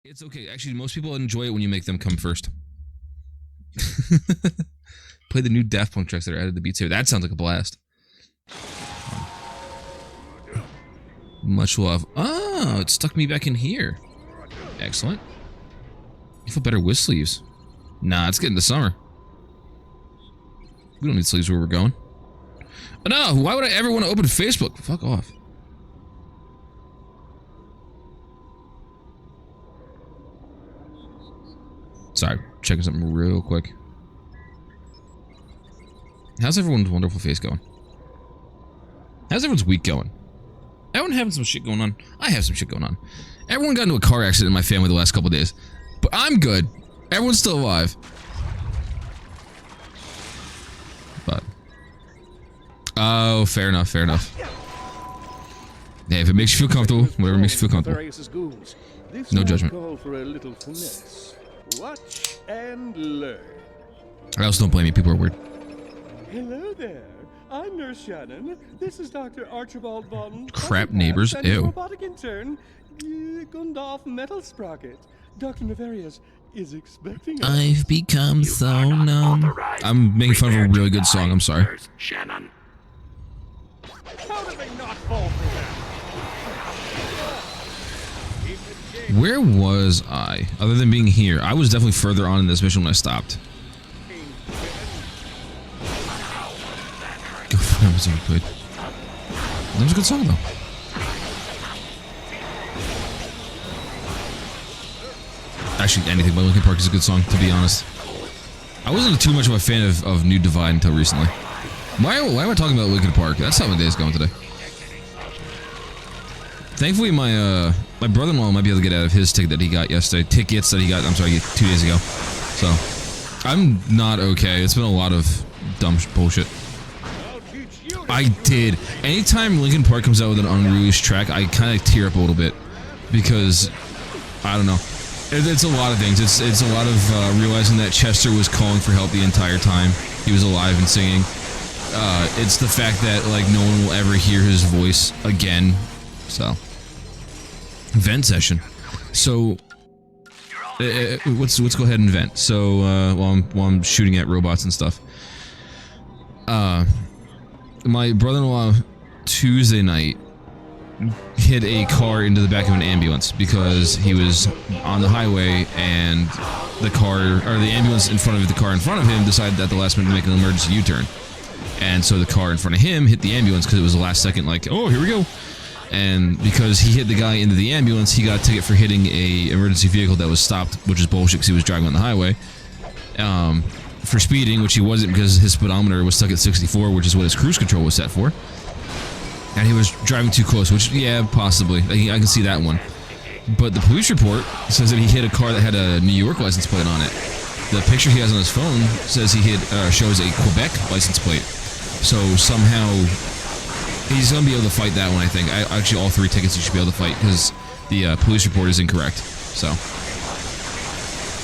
It's okay. Actually, most people enjoy it when you make them come first. Play the new Daft Punk tracks that are added to the Beat Saber. That sounds like a blast. Much love. Oh, it stuck me back in here. Excellent. You feel better with sleeves. Nah, it's getting to summer. We don't need sleeves where we're going. Oh, no, why would I ever want to open Facebook? Fuck off. Sorry, checking something real quick. How's everyone's wonderful face going? How's everyone's week going? Everyone having some shit going on? I have some shit going on. Everyone got into a car accident in my family the last couple of days. But I'm good. Everyone's still alive. But... oh, fair enough, fair enough. Hey, if it makes you feel comfortable, whatever makes you feel comfortable. No judgment. Watch and learn. I also don't blame you, people are weird. Hello there. I'm Nurse Shannon. This is Dr. Archibald von... crap neighbors, and ew. robotic intern, Gundolf Metal Sprocket. Dr. Nefarious is expecting us. I've become so numb. I'm making fun of a really good song, I'm sorry. Shannon. How did they not fall for that? Where was I? Other than being here. I was definitely further on in this mission when I stopped. Go for that was good. That was a good song though. Actually, anything by Linkin Park is a good song, to be honest. I wasn't too much of a fan of New Divide until recently. Why am I talking about Linkin Park? That's how my day's going today. Thankfully, my brother-in-law might be able to get out of his ticket that he got yesterday. Tickets that he got, I'm sorry, 2 days ago. So, I'm not okay. It's been a lot of dumb bullshit. I did. Anytime Linkin Park comes out with an unreleased track, I kind of tear up a little bit. Because, I don't know. It's a lot of things. It's a lot of realizing that Chester was calling for help the entire time he was alive and singing. It's the fact that, like, no one will ever hear his voice again. So, vent session. So, let's go ahead and vent. So, while I'm shooting at robots and stuff. My brother-in-law Tuesday night hit a car into the back of an ambulance because he was on the highway and the ambulance in front of the car in front of him decided at the last minute to make an emergency U-turn. And so the car in front of him hit the ambulance because it was the last second, like, oh, here we go. And because he hit the guy into the ambulance, he got a ticket for hitting a emergency vehicle that was stopped, which is bullshit because he was driving on the highway. For speeding, which he wasn't because his speedometer was stuck at 64, which is what his cruise control was set for. And he was driving too close, which, yeah, possibly. I can see that one. But the police report says that he hit a car that had a New York license plate on it. The picture he has on his phone says he shows a Quebec license plate. So somehow he's going to be able to fight that one, I think. Actually, all 3 tickets he should be able to fight because the police report is incorrect. So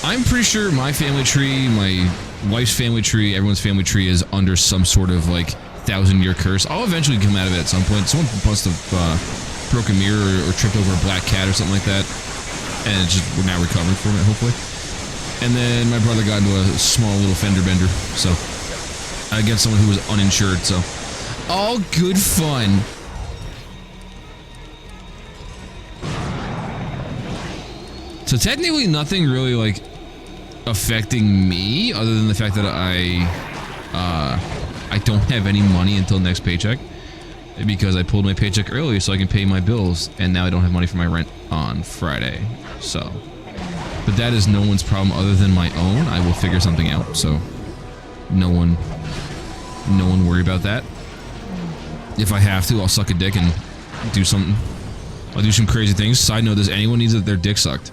I'm pretty sure my family tree, my wife's family tree, everyone's family tree is under some sort of, like, 1,000-year curse. I'll eventually come out of it at some point. Someone must have broke a mirror or tripped over a black cat or something like that. And we're now recovering from it, hopefully. And then my brother got into a small little fender bender. So, against someone who was uninsured, so. All good fun. So technically nothing really, like, affecting me, other than the fact that I don't have any money until next paycheck. Because I pulled my paycheck early so I can pay my bills, and now I don't have money for my rent on Friday. So. But that is no one's problem other than my own. I will figure something out, so no one worry about that. If I have to, I'll suck a dick and do something. I'll do some crazy things. Side note, does anyone need their dick sucked?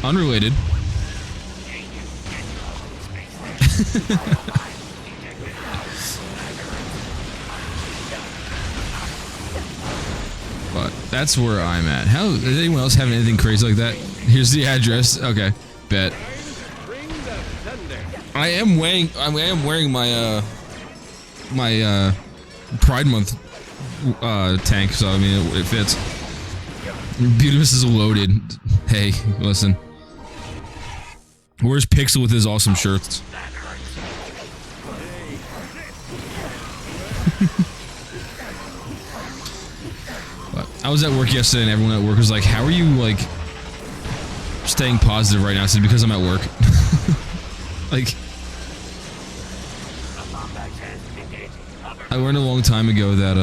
Unrelated. But that's where I'm at. How is anyone else having anything crazy like that? Here's the address. Okay, bet. I am wearing my my Pride Month tank, so I mean it fits. Beautimus is loaded. Hey, listen. Where's Pixel with his awesome shirts? But I was at work yesterday and everyone at work was like, how are you, like, staying positive right now? I said, because I'm at work. Like, I learned a long time ago that,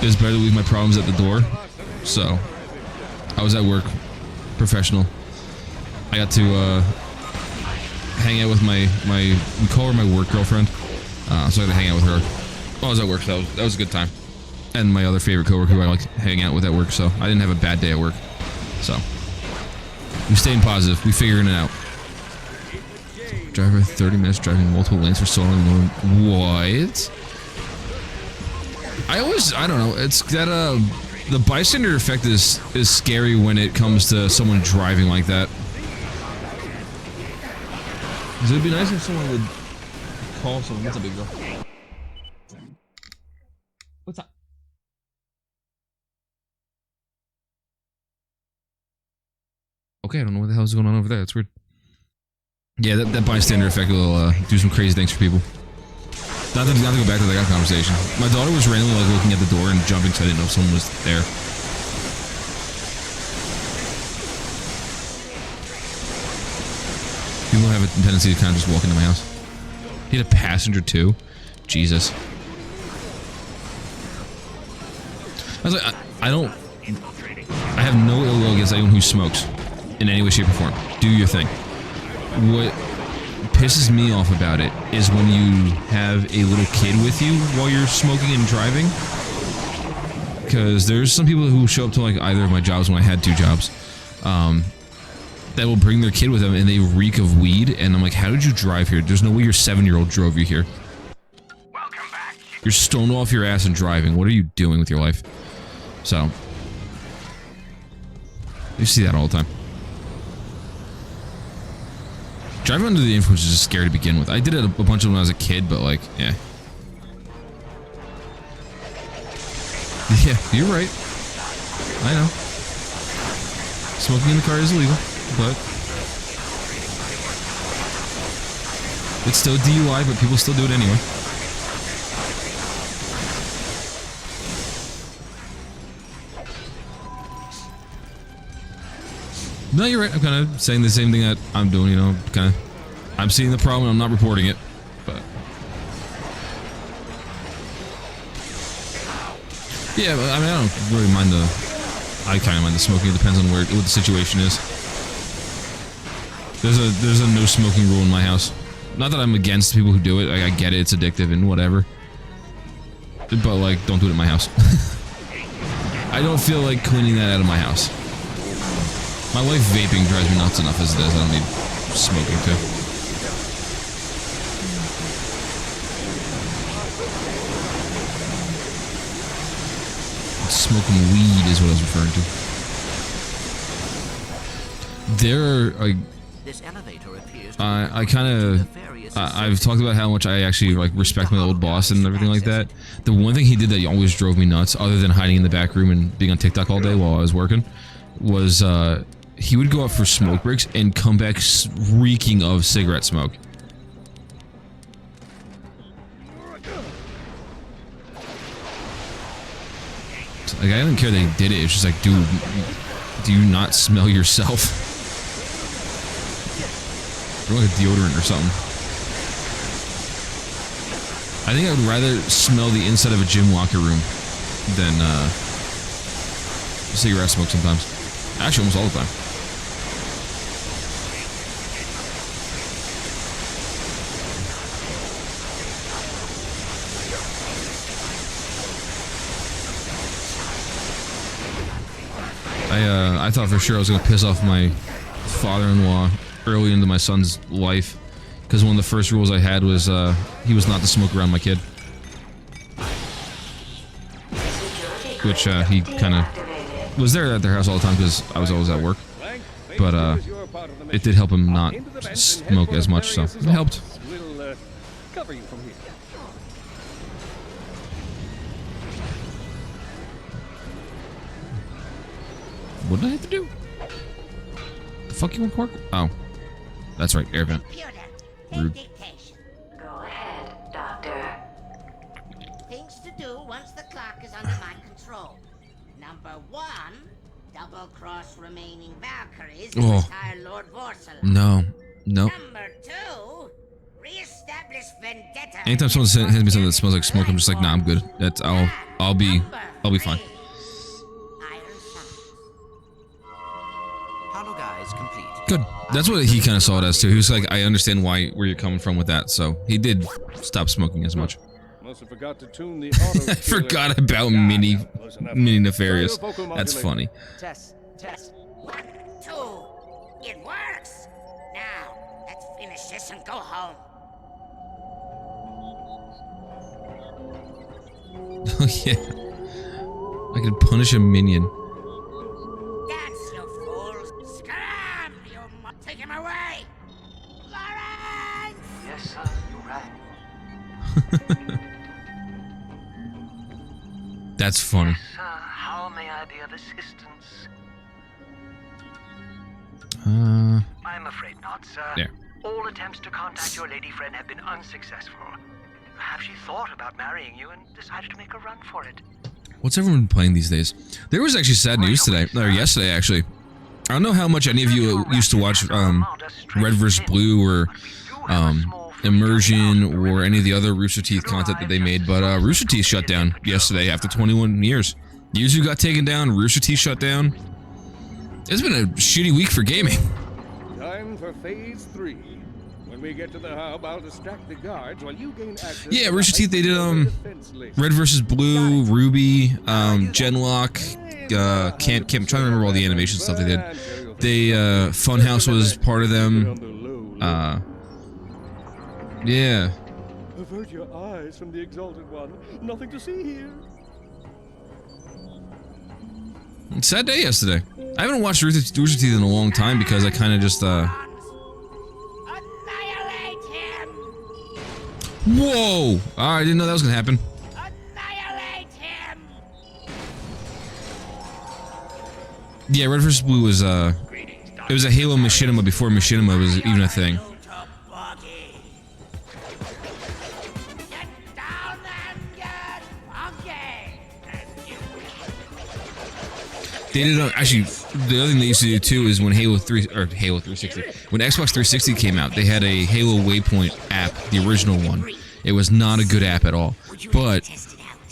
it was better to leave my problems at the door. So, I was at work. Professional. I got to, hang out with my we call her my work girlfriend. So I got to hang out with her while I was at work. So that was a good time. And my other favorite coworker who I like hanging out with at work. So I didn't have a bad day at work. So we staying positive. We figuring it out. Driver 30 minutes driving multiple lanes for so long. What? I don't know. It's that the bystander effect is scary when it comes to someone driving like that. Because it would be nice if someone would call someone. What's a big girl? What's up? Okay, I don't know what the hell is going on over there. That's weird. Yeah, that bystander effect will do some crazy things for people. Not to go back to that conversation. My daughter was randomly like looking at the door and jumping, so I didn't know if someone was there. People have a tendency to kind of just walk into my house. He had a passenger too? Jesus. I was like, I have no ill will against anyone who smokes. In any way, shape, or form. Do your thing. What pisses me off about it is when you have a little kid with you while you're smoking and driving. Because there's some people who show up to like either of my jobs when I had 2 jobs. That will bring their kid with them and they reek of weed, and I'm like, how did you drive here? There's no way your 7-year-old drove you here. Welcome back. You're stoned off your ass and driving. What are you doing with your life? So, you see that all the time. Driving under the influence is just scary to begin with. I did it a bunch of when I was a kid, but like, yeah. Yeah, you're right. I know. Smoking in the car is illegal. But it's still DUI, but people still do it anyway. No, you're right. I'm kind of saying the same thing that I'm doing, you know, kind of. I'm seeing the problem, I'm not reporting it, but. Yeah, but I mean, I don't really mind I kind of mind the smoking. It depends on what the situation is. There's a no smoking rule in my house. Not that I'm against people who do it. Like, I get it, it's addictive and whatever. But like, don't do it in my house. I don't feel like cleaning that out of my house. My wife vaping drives me nuts enough as it is. I don't need smoking too. Smoking weed is what I was referring to. There are like. This elevator appears I kind of, I've talked about how much I actually like respect my old boss and everything like that. The one thing he did that always drove me nuts, other than hiding in the back room and being on TikTok all day while I was working, was he would go out for smoke breaks and come back reeking of cigarette smoke. Like, I didn't care that he did it. It's just like, dude, do you not smell yourself? Or like a deodorant or something. I think I would rather smell the inside of a gym locker room than cigarette smoke sometimes. Actually, almost all the time. I thought for sure I was gonna piss off my father-in-law early into my son's life, because one of the first rules I had was he was not to smoke around my kid, which he kind of was there at their house all the time because I was always at work, but it did help him not smoke as much, so it helped. We'll cover you from here. What did I have to do? The fuck you want, Quark? Oh. That's right, air vent. Computer, Rude. take dictation. Go ahead, Doctor. Things to do once the clock is under my control. Number 1, double-cross remaining Valkyries and Oh. retire Lord Vorsala. No. No. Number 2, re-establish vendetta. Anytime someone hands me something that smells like smoke, I'm just like, nah, I'm good. That's I'll be fine. Iron Suns. Hollow guys complete. Good. That's what he kind of saw it as too. He was like, I understand where you're coming from with that. So he did stop smoking as much. Must have forgot to tune the auto. I forgot about Mini Nefarious. That's funny. Test. 1, 2. It works. Now, let's finish this and go home. Oh yeah. I could punish a minion. Dance, you fools! Scram! Take him away! Lawrence! Yes, sir, you're right. That's funny. Sir, how may I be of assistance? I'm afraid not, sir. There. All attempts to contact your lady friend have been unsuccessful. Perhaps she thought about marrying you and decided to make a run for it. What's everyone playing these days? There was actually sad news today, or yesterday actually. I don't know how much any of you used to watch Red vs. Blue or Immersion or any of the other Rooster Teeth content that they made, but Rooster Teeth shut down yesterday after 21 years. Yuzu got taken down, Rooster Teeth shut down. It's been a shitty week for gaming. Time for phase 3. When we get to the hub, I'll distract the guards while you gain access. Yeah, to the Rooster Teeth, they did defense list. Red vs. Blue, Ruby, Genlock, I'm trying to remember all the animation stuff they did. They Funhouse was part of them. Yeah. Avert your eyes from the exalted one. Nothing to see here. Sad day yesterday. I haven't watched Rooster Teeth in a long time because I kind of just Annihilate him! Whoa! I didn't know that was gonna happen. Annihilate him! Yeah, Red vs. Blue was it was a Halo Machinima before Machinima was even a thing. Get down and get funky! They did actually. The other thing they used to do too is when Halo 360, when Xbox 360 came out, they had a Halo Waypoint app, the original one. It was not a good app at all. But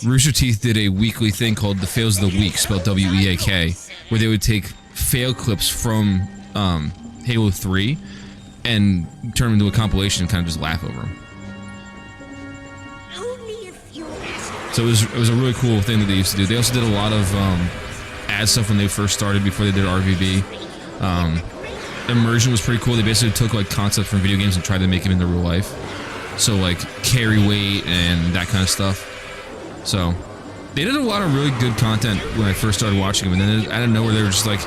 Rooster Teeth did a weekly thing called the Fails of the Week, spelled W-E-A-K, where they would take fail clips from Halo 3 and turn them into a compilation and kind of just laugh over them. Only a few So it was a really cool thing that they used to do. They also did a lot of ad stuff when they first started before they did RVB. Immersion was pretty cool. They basically took like concepts from video games and tried to make them into real life. So like carry weight and that kind of stuff. So they did a lot of really good content when I first started watching them, and then out of nowhere they were just like,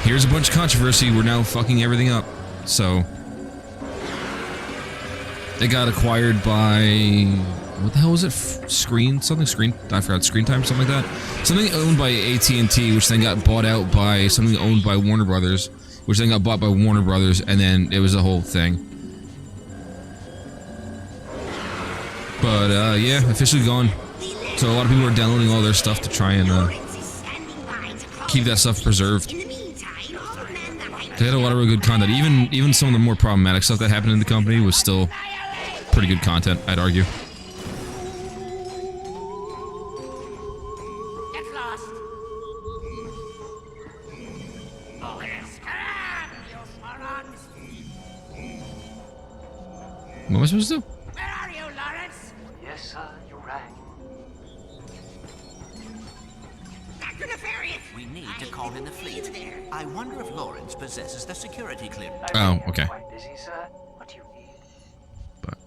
here's a bunch of controversy, we're now fucking everything up. So they got acquired by, what the hell was it? Screen I forgot, Screen Time, something like that. Something owned by AT&T, which then got bought out by something owned by Warner Brothers, which then got bought by Warner Brothers, and then it was a whole thing. But yeah, officially gone. So a lot of people are downloading all their stuff to try and keep that stuff preserved. They had a lot of really good content. Even some of the more problematic stuff that happened in the company was still pretty good content, I'd argue. Get lost! Scram, you morons! What am I supposed to do? Where are you, Lawrence? Yes, sir, you rang. Dr. Nefarious! We need to call in the fleet. I wonder if Lawrence possesses the security clearance. Oh, okay. Quite busy, sir. What do you need? But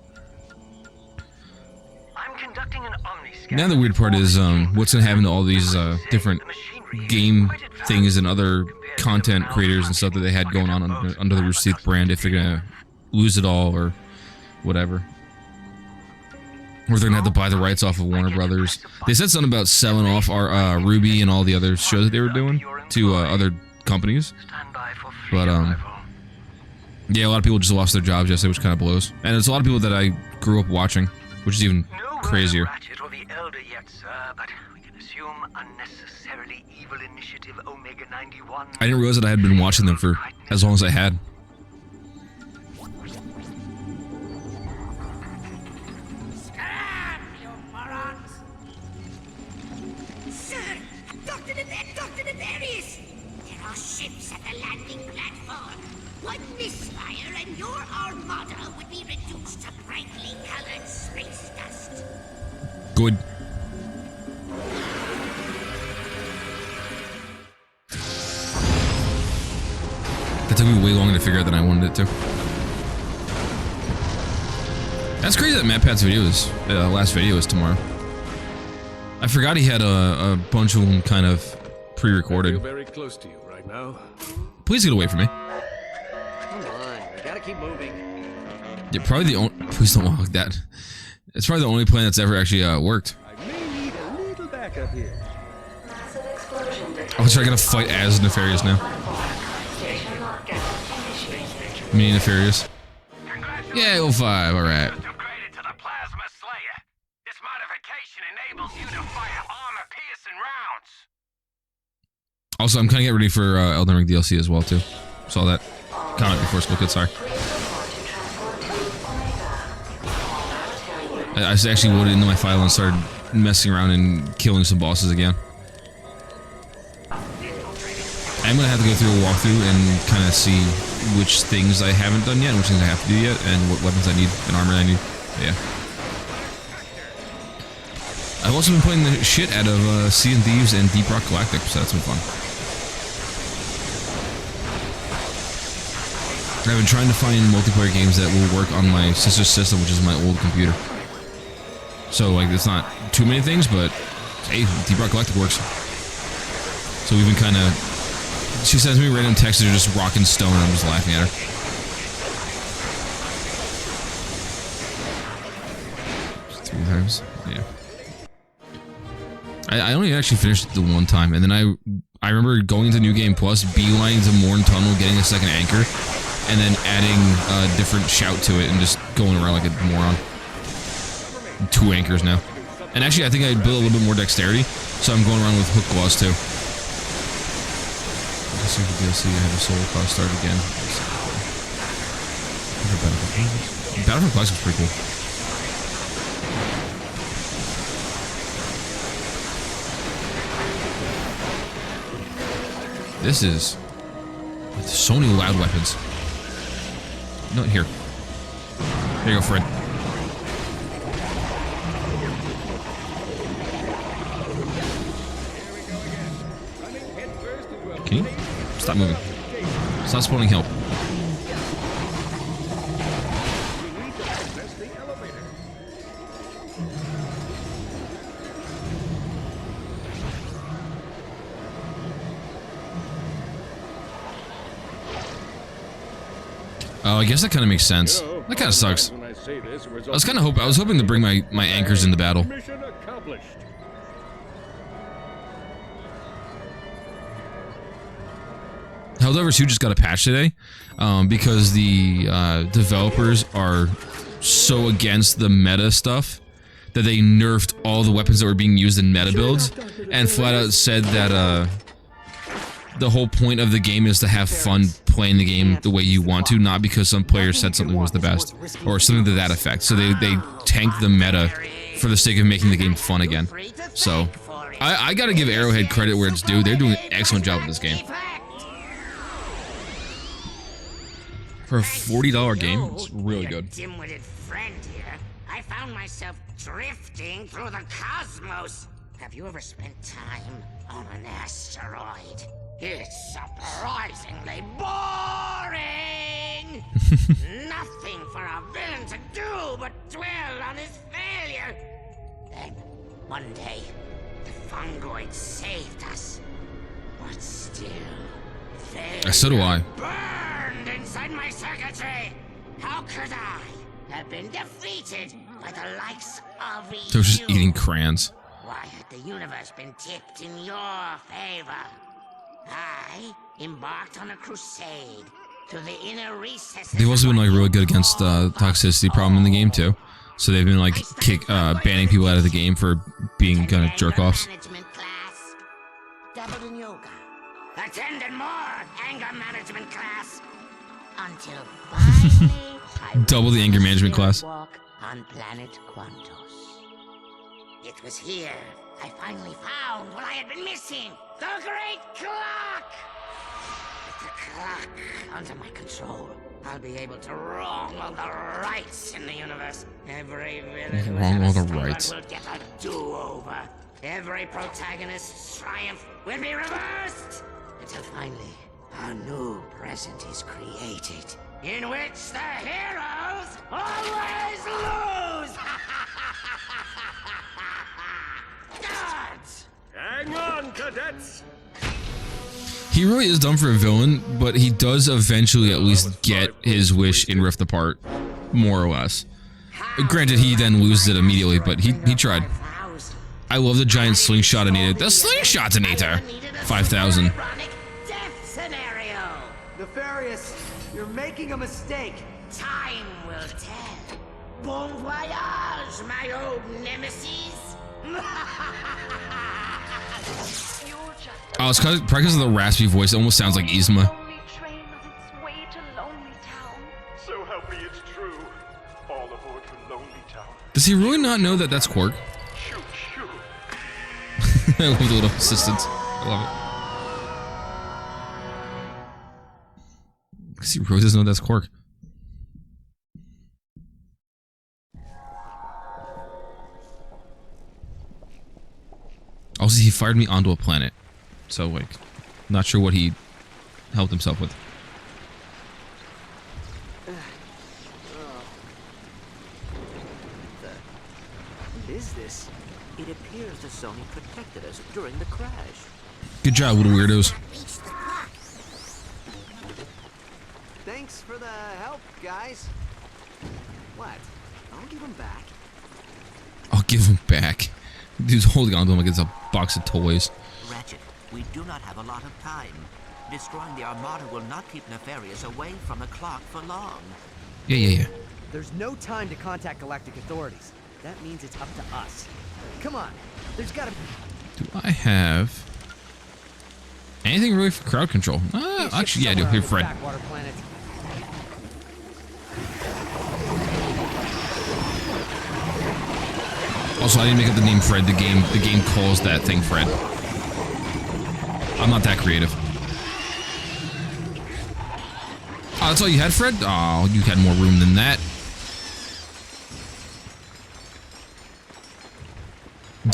I'm conducting an omni-scan. now the weird part is what's gonna happen to all these different game things and other content creators and stuff that they had going on under the Rooster Teeth brand, if they're gonna lose it all or whatever. Or they're gonna have to buy the rights off of Warner Brothers. They said something about selling off our Ruby and all the other shows that they were doing to other companies. Stand by for But, arrival. Yeah, a lot of people just lost their jobs yesterday, which kind of blows. And it's a lot of people that I grew up watching, which is even No word crazier. of Ratchet or the Elder yet, sir, but we can assume unnecessarily evil initiative Omega 91. I didn't realize that I had been watching them for as long as I had. Scram, you morons! Sir, Dr. Nefarious! There are ships at the landing platform. One misfire and your armada would be reduced to brightly colored space dust. Good. That took me way longer to figure out than I wanted it to. That's crazy that MatPat's video is, last video is tomorrow. I forgot he had a bunch of them kind of pre-recorded. Very close to you right now. Please get away from me. Come on, we gotta keep moving. Yeah, probably the only. Please don't walk like that. It's probably the only plan that's ever actually worked. I may need a little backup here. Massive explosion detected. Oh, so I gotta fight as Nefarious now. Station lockdown initiated. Me Nefarious. Congratulations. Yeah, 05, alright. Just upgraded to the Plasma Slayer. This modification enables you to fire armor-piercing rounds. Also, I'm kind of getting ready for Elden Ring DLC as well, too. Saw that comment before school kids, sorry. Please report to transport to Omega. I just actually loaded into my file and started messing around and killing some bosses again. I'm gonna have to go through a walkthrough and kind of see which things I haven't done yet, and which things I have to do yet, and what weapons I need and armor I need. But yeah. I've also been playing the shit out of Sea and Thieves and Deep Rock Galactic, so that's been fun. I've been trying to find multiplayer games that will work on my sister's system, which is my old computer. So, like, it's not too many things, but hey, Deep Rock Galactic works. So we've been kind of... She sends me random texts that are just rock and stone, and I'm just laughing at her. Just 3 times? Yeah. I only actually finished it the one time, and then I remember going into New Game Plus, beelining to Morn Tunnel, getting a second anchor, and then adding a different shout to it and just going around like a moron. 2 anchors now. And actually, I think I built a little bit more dexterity, so I'm going around with hook claws too. Let's see the DLC. I have a solo class start again. Battlefield Classic is pretty cool. This is with so many loud weapons. No, here. There you go, Fred. Can you stop moving? Stop spawning help. Oh, I guess that kind of makes sense. That kind of sucks. I was hoping to bring my anchors into battle. Mission accomplished. Helldivers 2 just got a patch today because the developers are so against the meta stuff that they nerfed all the weapons that were being used in meta builds and flat out said that the whole point of the game is to have fun playing the game the way you want to, not because some player said something was the best or something to that effect. So they tanked the meta for the sake of making the game fun again. So I gotta give Arrowhead credit where it's due. They're doing an excellent job with this game. For a $40 game, it's really good. Dim-witted friend here. I found myself drifting through the cosmos. Have you ever spent time on an asteroid? It's surprisingly boring. Nothing for a villain to do but dwell on his failure. Then, one day, the fungoid saved us. But still, So do I. burned inside my circuitry. How could I have been defeated by the likes of you? So I was just eating crayons. Why had the universe been tipped in your favor? I embarked on a crusade to the inner recesses. They've also been like really good against toxicity problem in the game too. So they've been like banning people out of the game for being kind of jerk offs. Management class. Dabbled in yoga. Attended more anger management class. Until finally, I Double the anger management class. walk on planet Quantos. It was here I finally found what I had been missing. The Great Clock! With the clock under my control, I'll be able to wrong all the rights in the universe. Every villain who Wrong all ever the stolen rights. will get a do-over. Every protagonist's triumph will be reversed. Until finally, a new present is created, in which the heroes always lose! Gods! Hang on, cadets! He really is dumb for a villain, but he does eventually at least get his wish in Rift Apart, more or less. Granted, he then loses it immediately, but he tried. I love the giant slingshot Anita. The slingshot Anita! 5,000. Ironic death scenario! Nefarious, you're making a mistake. Time will tell. Bon voyage, my old nemesis! You're just Oh, it's probably because of the raspy voice. It almost sounds like Yzma. only train on its way to Lonely Town. So help me, it's true. All aboard for Lonely Town. Does he really not know that that's Quark? Shoot, shoot. I love the little assistants. I love it. Because he really doesn't know that's Quark. Also, he fired me onto a planet. So, like, not sure what he helped himself with. What is this? It appears the Sony protected us during the crash. Good job, little weirdos. Reach the clock. Thanks for the help, guys. What? I'll give them back. I'll give him back. Dude's holding on to him like it's a box of toys. Ratchet, we do not have a lot of time. Destroying the Armada will not keep Nefarious away from the clock for long. Yeah. There's no time to contact galactic authorities. That means it's up to us. Come on. There's gotta be... Do I have anything really for crowd control? Actually, yeah, I do. Here, Fred. Backwater planet. Also, I didn't make up the name Fred. The game calls that thing Fred. I'm not that creative. Oh, that's all you had, Fred? Oh, you had more room than that.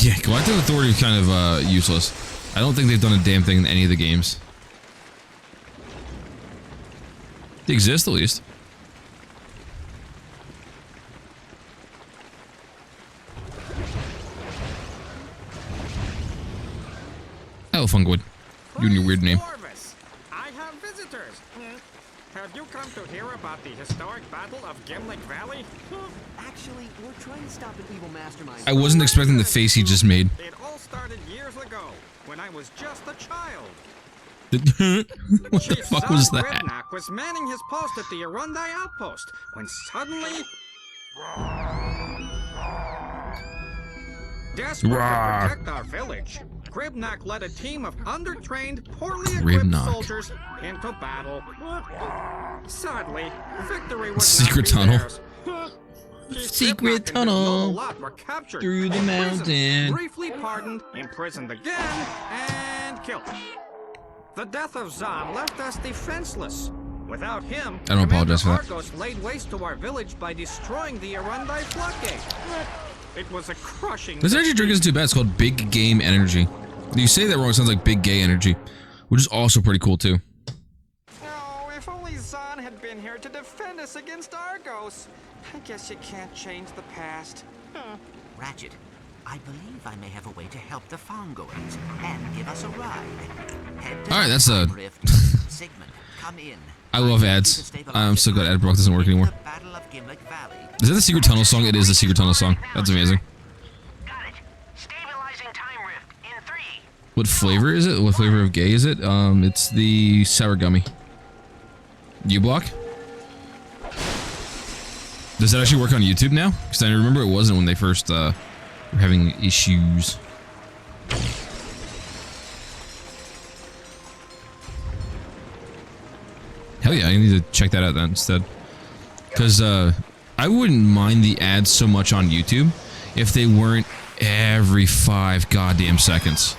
Yeah, Galactic Authority is kind of useless. I don't think they've done a damn thing in any of the games. They exist, at least. Hello, Fungoid. You and your weird name. Orvis, I have visitors. Have you come to hear about the historic battle of Gimlick Valley? Actually, we're trying to stop an evil mastermind. I wasn't expecting the face he just made. It all started years ago, when I was just a child. What the Chief fuck was Zahn that? Gridnock was manning his post at the Arundi outpost, when suddenly... Desperate Rawr. to protect our village, Gribnock led a team of undertrained, poorly equipped Gribnock. soldiers into battle. Sadly, victory was Secret not be tunnel. theirs. Chief Secret Gribnock and his tunnel noble lot were captured, through the imprisoned, mountain. briefly pardoned, imprisoned again, and killed. The death of Zahn left us defenseless. Without him, I don't apologize for that. Commander Argos laid waste to our village by destroying the Arundi floodgate. It was a crushing. This energy drink isn't too bad. It's called Big Game Energy. You say that wrong, it sounds like Big Gay Energy, which is also pretty cool too. Oh, if only Zahn had been here to defend us against Argos. I guess you can't change the past. Ratchet, I believe I may have a way to help the Fongoids and give us a ride. Head to All right, the that's a- Time Rift. Sigmund, come in. I love need ads. you to stabilize I'm so the glad current Adblock doesn't work during anymore. the Battle of Gimlick Valley. Is that the Secret Tunnel song? It is the Secret Tunnel song. That's amazing. Got it. Stabilizing time rift in 3, What flavor is it? What flavor of gay is it? It's the sour gummy. U-Block? Does that actually work on YouTube now? Because I remember it wasn't when they first were having issues. Hell yeah, I need to check that out then instead. Because I wouldn't mind the ads so much on YouTube if they weren't every 5 goddamn seconds.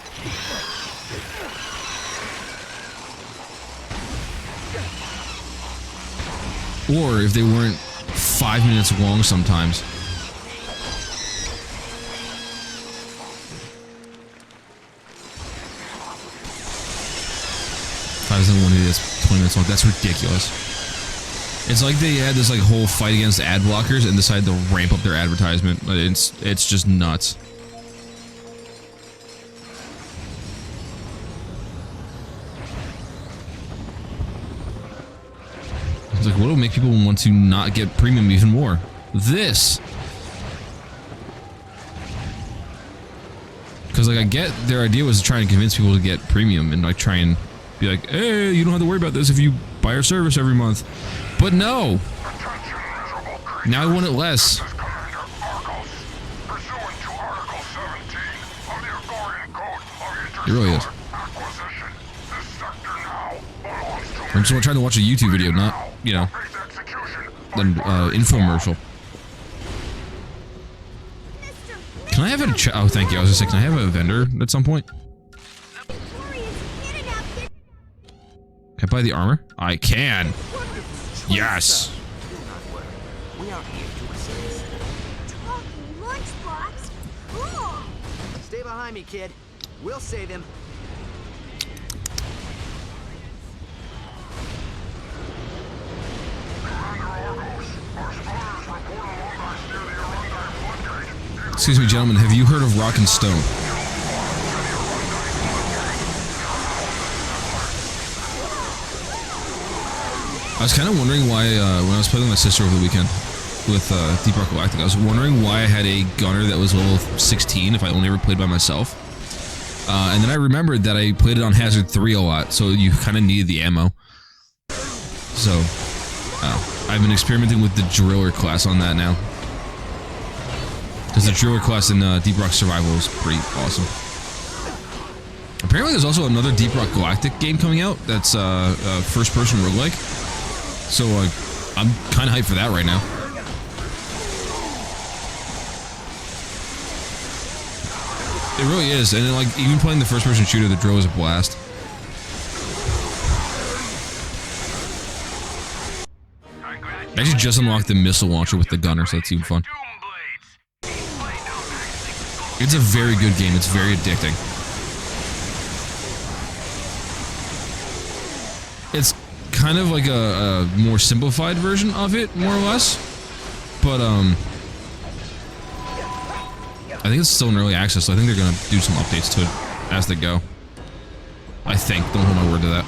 Or if they weren't 5 minutes long sometimes. I doesn't want to do this 20 minutes long. That's ridiculous. It's like they had this like whole fight against ad blockers and decided to ramp up their advertisement. It's just nuts. It's like, what will make people want to not get premium even more? This. Because like I get their idea was to try and convince people to get premium and like try and be like, hey, you don't have to worry about this if you buy our service every month. But no. Now I want it less. It really is. I'm just trying to watch a YouTube video, not, you know, an infomercial. Can I have a oh, thank you. I was just saying, can I have a vendor at some point? Can I buy the armor? I can. Yes. We are here to assist. Talking lunchbox? Cool! Stay behind me, kid. We'll save him. Excuse me, gentlemen, have you heard of Rock and Stone? I was kind of wondering why, when I was playing with my sister over the weekend with Deep Rock Galactic, I was wondering why I had a gunner that was level 16 if I only ever played by myself. And then I remembered that I played it on Hazard 3 a lot, so you kind of needed the ammo. So, I've been experimenting with the Driller class on that now. Because the Driller class in Deep Rock Survival is pretty awesome. Apparently there's also another Deep Rock Galactic game coming out that's first-person roguelike. So I'm kind of hyped for that right now. It really is, and then, like, even playing the first-person shooter, the drill is a blast. I actually just unlocked the missile launcher with the gunner, so that's even fun. It's a very good game. It's very addicting. It's kind of like a more simplified version of it, more or less. But, I think it's still in early access, so I think they're going to do some updates to it as they go. I think. Don't hold my word to that.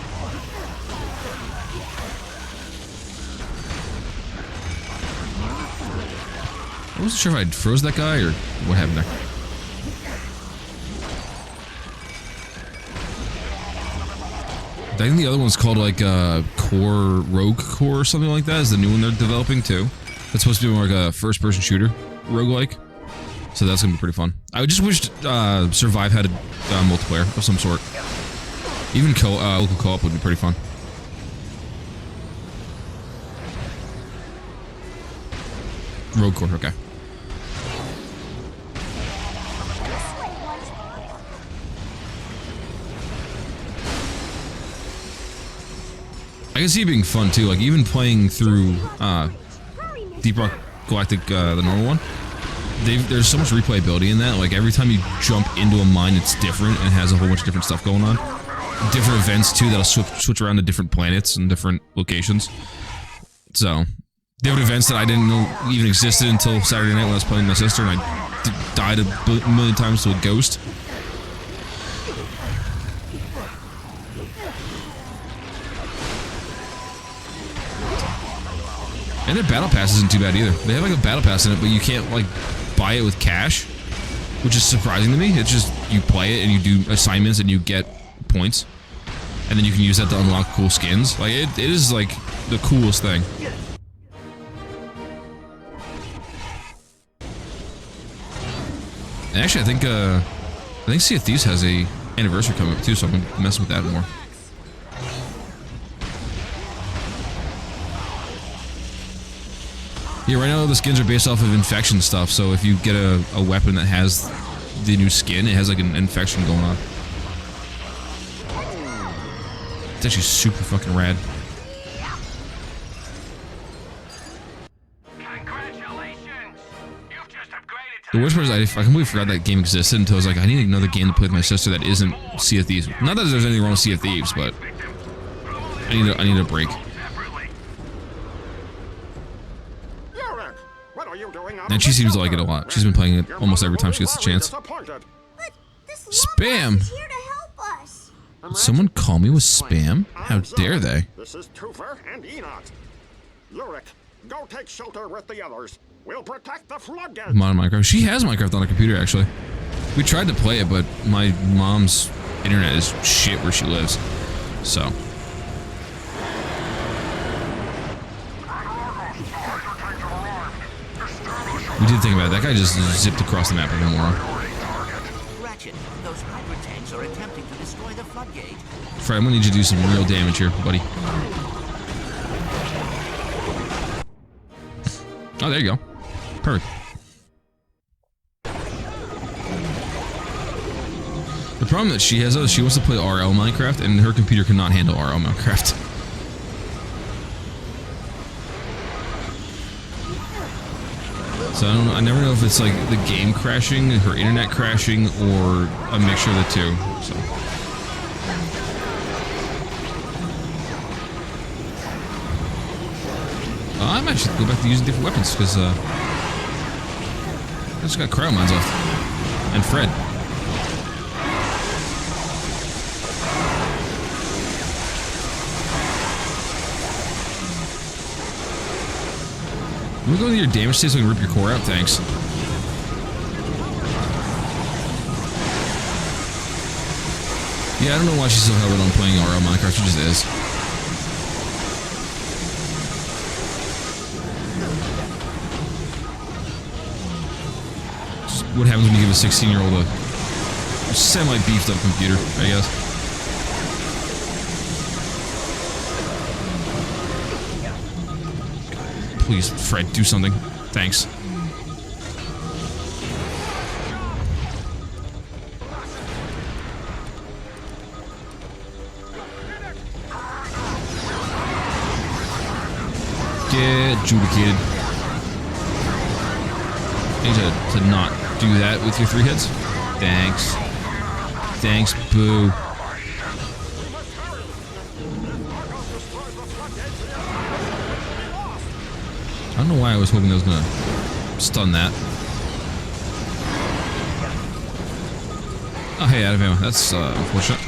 I wasn't sure if I'd froze that guy or what happened there. I think the other one's called like Rogue Core or something like that is the new one they're developing too. That's supposed to be more like a first-person shooter roguelike. So that's gonna be pretty fun. I just wished Survive had a multiplayer of some sort. Even local co-op would be pretty fun. Rogue Core, okay. I can see it being fun too, like even playing through Deep Rock Galactic, the normal one. There's so much replayability in that. Like every time you jump into a mine, it's different and has a whole bunch of different stuff going on. Different events too that'll switch around to different planets and different locations. So different events that I didn't know even existed until Saturday night when I was playing with my sister, and I died a million times to a ghost. And their battle pass isn't too bad either. They have like a battle pass in it, but you can't like buy it with cash. which is surprising to me. It's just you play it and you do assignments and you get points, and then you can use that to unlock cool skins. Like it is like the coolest thing. And actually, I think Sea of Thieves has a anniversary coming up too, so I'm gonna mess with that more. Yeah, right now the skins are based off of infection stuff, so if you get a weapon that has the new skin, it has like an infection going on. It's actually super fucking rad. Congratulations! You've just upgraded to The worst part is I completely forgot that game existed until I was like, I need another game to play with my sister that isn't Sea of Thieves. Not that there's anything wrong with Sea of Thieves, but I need a break. And she seems to like it a lot. She's been playing it almost every time she gets the chance. Spam! Here to help us. Did someone call me with spam? How dare they? This is Toofer and Enoch. Lurik, go take shelter with the others. We'll protect the floodgates. Mod Minecraft. She has Minecraft on her computer, actually. We tried to play it, but my mom's internet is shit where she lives. So. We did think about it. That guy just zipped across the map like a moron. Ratchet, those hybrid tanks are attempting to destroy the floodgate. Fred, I'm gonna need you to do some real damage here, buddy. Oh, there you go. Perfect. The problem that she has, though, is she wants to play RL Minecraft, and her computer cannot handle RL Minecraft. So I don't know. I never know if it's like the game crashing, her internet crashing, or a mixture of the two. So. I might just go back to using different weapons because I just got cryo mines left and Fred. Let me go to your damage state so I can rip your core out, thanks. Yeah, I don't know why she's so hell bent on playing RL Minecraft, she just is. Just what happens when you give a 16-year-old a semi-beefed up computer, I guess. Please, Fred, do something. Thanks. Get adjudicated. I need to not do that with your 3 hits. Thanks. Thanks, boo. I don't know why I was hoping that was gonna stun that. Oh, hey, out of ammo. That's unfortunate.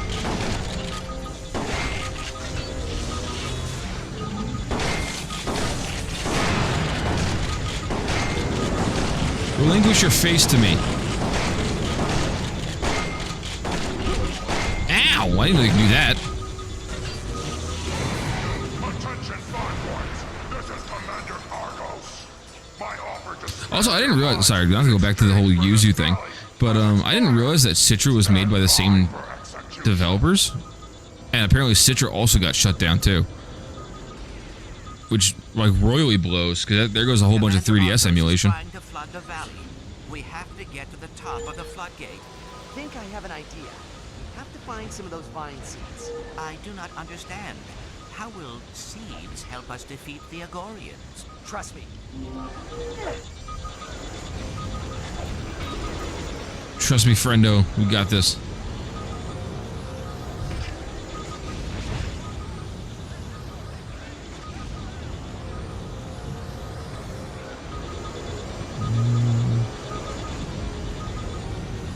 Relinquish your face to me. Ow! I didn't know you could do that. Also, I didn't realize. Sorry, not to go back to the whole Yuzu thing, but I didn't realize that Citra was made by the same developers, and apparently Citra also got shut down too, which like royally blows because there goes a whole bunch of 3DS emulation. Trying to flood the valley. We have to get to the top of the floodgate. I think I have an idea. We have to find some of those vine seeds. I do not understand. How will seeds help us defeat the Agorians? Trust me. Trust me, friendo. We got this.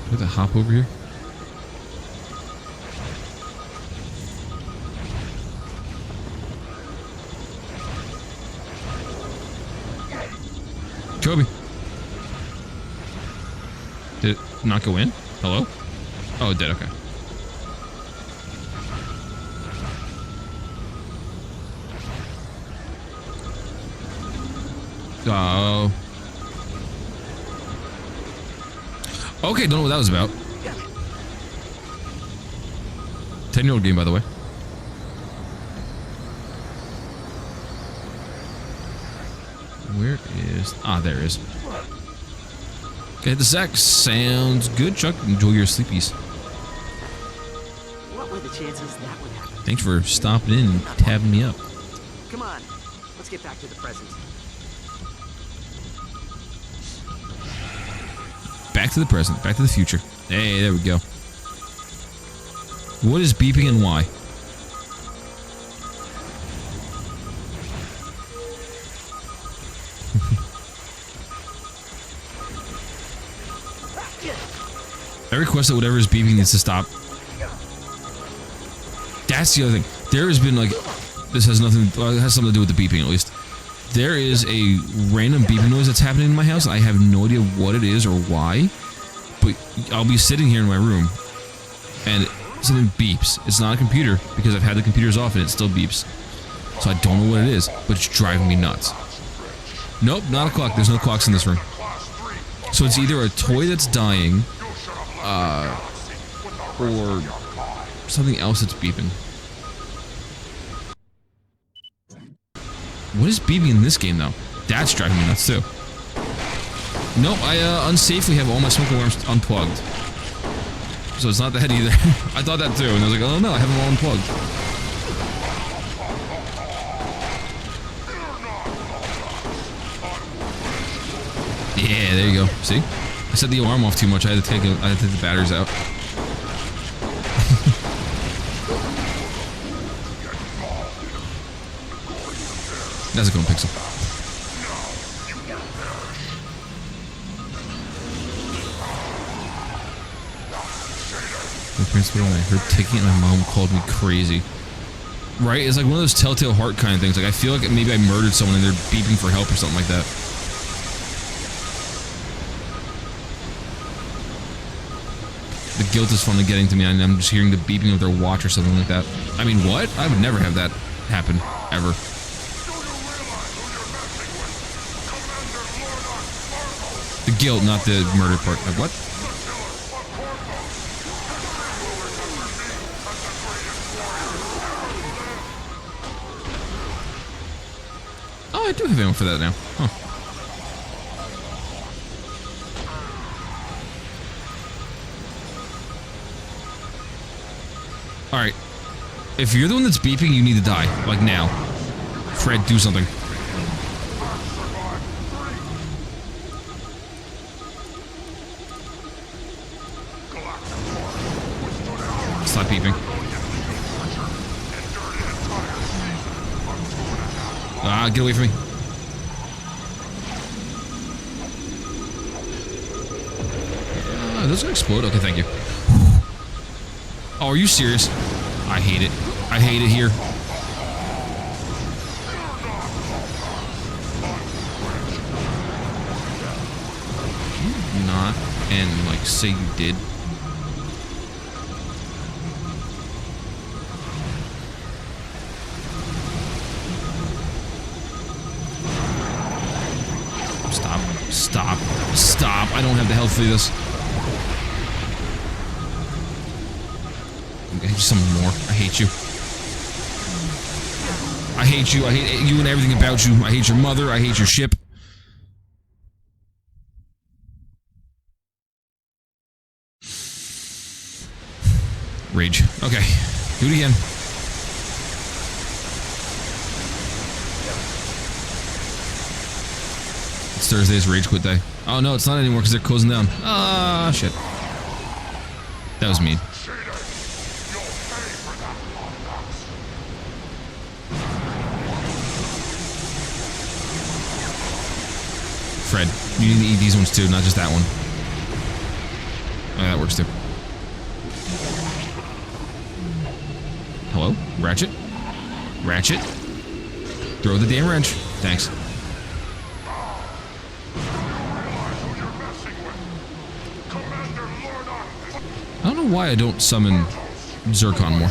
Do I have to hop over here? Kobe. Did it. not go in? Hello? Oh, it did. Okay. Oh. Okay, don't know what that was about. 10-year-old game, by the way. Where is... Ah, there it is. Okay, the sack sounds good, Chuck. Enjoy your sleepies. What were the chances that would happen? Thanks for stopping in and tabbing me up. Come on, let's get back to the present. Back to the present, back to the future. Hey, there we go. What is beeping and why? I request that whatever is beeping needs to stop. That's the other thing. There has been like... This has nothing... Well, it has something to do with the beeping, at least. There is a random beeping noise that's happening in my house. I have no idea what it is or why. But I'll be sitting here in my room, and something beeps. It's not a computer, because I've had the computers off and it still beeps. So I don't know what it is, but it's driving me nuts. Nope, not a clock. There's no clocks in this room. So it's either a toy that's dying, or something else that's beeping. What is beeping in this game, though? That's driving me nuts, too. Nope, I unsafely have all my smoke alarms unplugged. So it's not that either. I thought that too, and I was like, oh no, I have them all unplugged. Yeah, there you go. See? I set the alarm off too much. I had to take the batteries out. That's a good one, Pixel. My principal and I heard ticking and my mom called me crazy. Right? It's like one of those telltale heart kind of things. Like, I feel like maybe I murdered someone and they're beeping for help or something like that. The guilt is finally getting to me, and I'm just hearing the beeping of their watch or something like that. I mean, what? I would never have that happen. Ever. The guilt, not the murder part. Like, what? Oh, I do have ammo for that now. Huh. Alright. If you're the one that's beeping, you need to die. Like now. Fred, do something. Stop beeping. Ah, get away from me. Those gonna explode? Okay, thank you. Oh, are you serious? I hate it. I hate it here. Can you not and like say you did? Stop. Stop. Stop. I don't have the health for this. I hate you some more. I hate you. I hate you. I hate you and everything about you. I hate your mother. I hate your ship. Rage. Okay. Do it again. It's Thursday's Rage Quit Day. Oh no, it's not anymore because they're closing down. Ah, shit. That was mean. Fred, you need to eat these ones too, not just that one. Oh, that works too. Hello? Ratchet? Ratchet? Throw the damn wrench. Thanks. Commander know why I don't summon Zircon more.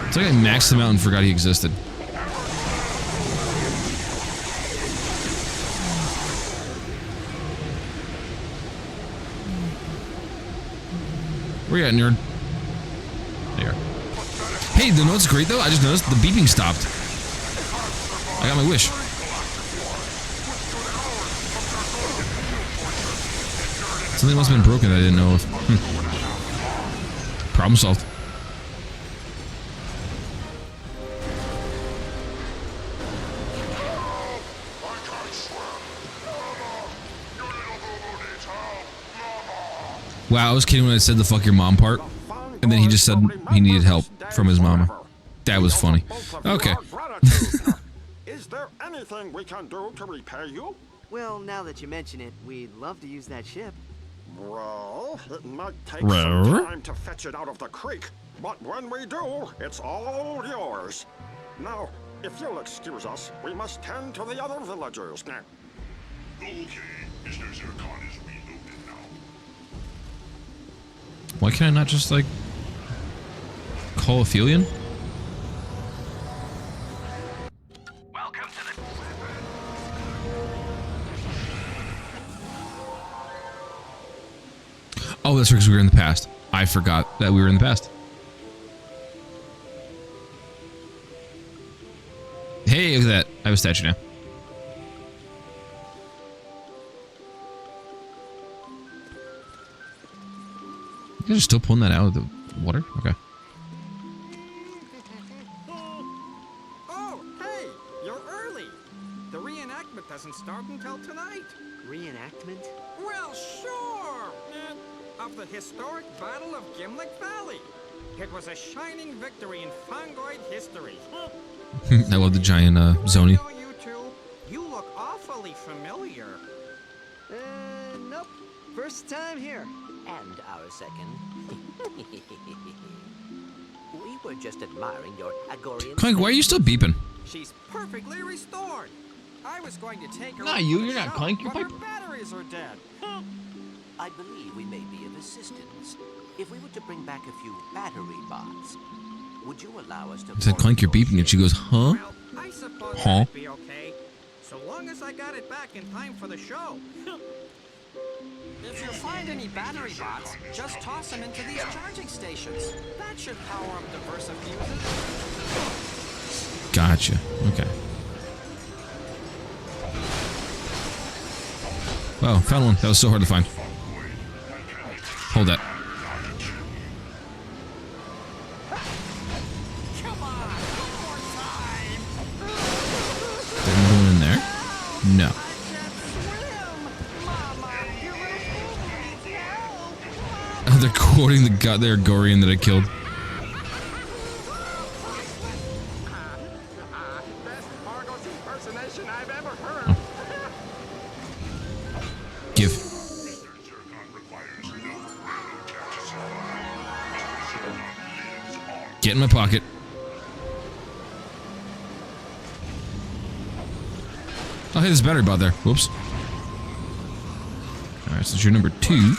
It's like I maxed him out and forgot he existed. Where you at, nerd? There. Hey, you know what's great though? I just noticed the beeping stopped. I got my wish. Something must have been broken that I didn't know of. Problem solved. Wow, I was kidding when I said the fuck your mom part. And then he just said he needed help from his mama. That was funny. Okay. Is there anything we can do to repay you? Well, now that you mention it, we'd love to use that ship. Well, it might take some time to fetch it out of the creek, but when we do, it's all yours. Now, if you'll excuse us, we must tend to the other villagers now. Okay, Mr. Zircon is reloaded now. Why can't I not just, like, call Aphelion? Welcome to the... Oh, that's because we were in the past. I forgot that we were in the past. Hey, look at that. I have a statue now. You guys are still pulling that out of the water? Okay. Oh, hey, you're early. The reenactment doesn't start until tonight. Reenactment? Well, sure. Of the historic Battle of Gimlick Valley. It was a shining victory in Fungoid history. I love the giant Zoni. I know you two. You look awfully familiar. Nope. First time here. And our second. We were just admiring your Agorian... Clank, why are you still beeping? She's perfectly restored. I was going to take her... Not out you, for the you're not show, Clank, you're but her Piper. batteries are dead. I believe we may be of assistance. If we were to bring back a few battery bots, would you allow us to... I said, Clank, you're beeping, and she goes, huh? Well, I suppose Huh? that'd be okay. So long as I got it back in time for the show. If you find any battery bots, just toss them into these charging stations. That should power up the Versa fuses. Gotcha. Okay. Wow, found one. That was so hard to find. Hold that. Didn't go in there? No. Oh, they're quoting the their Gorian that I killed. Best Argos impersonation I've ever heard. Oh. Give. Get in my pocket. Oh, hey, there's a battery bot there. Whoops. Alright, so you're number 2.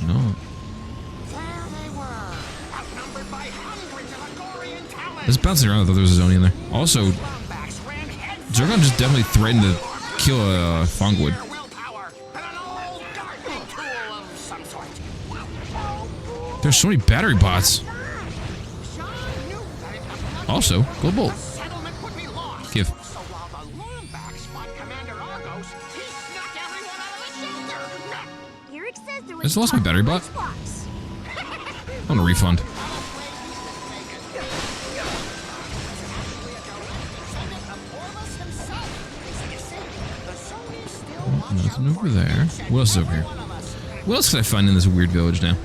No. There they were, outnumbered by hundreds of Agorian talents. It's bouncing around. I thought there was a Zoni in there. Also, Lombax ran head Zircon just definitely threatened to kill a Fongwood. their willpower and an old gardening tool of some sort. There's so many battery bots. Sean knew that if the Also, Gold Bolt. settlement would be lost. Give. So while the Lombax fought Commander Argos, he snuck everyone out of the shelter. Eric says there I was just lost my battery bot. lunchbox. I want a refund. Nothing over there. What else is over here? What else can I find in this weird village now?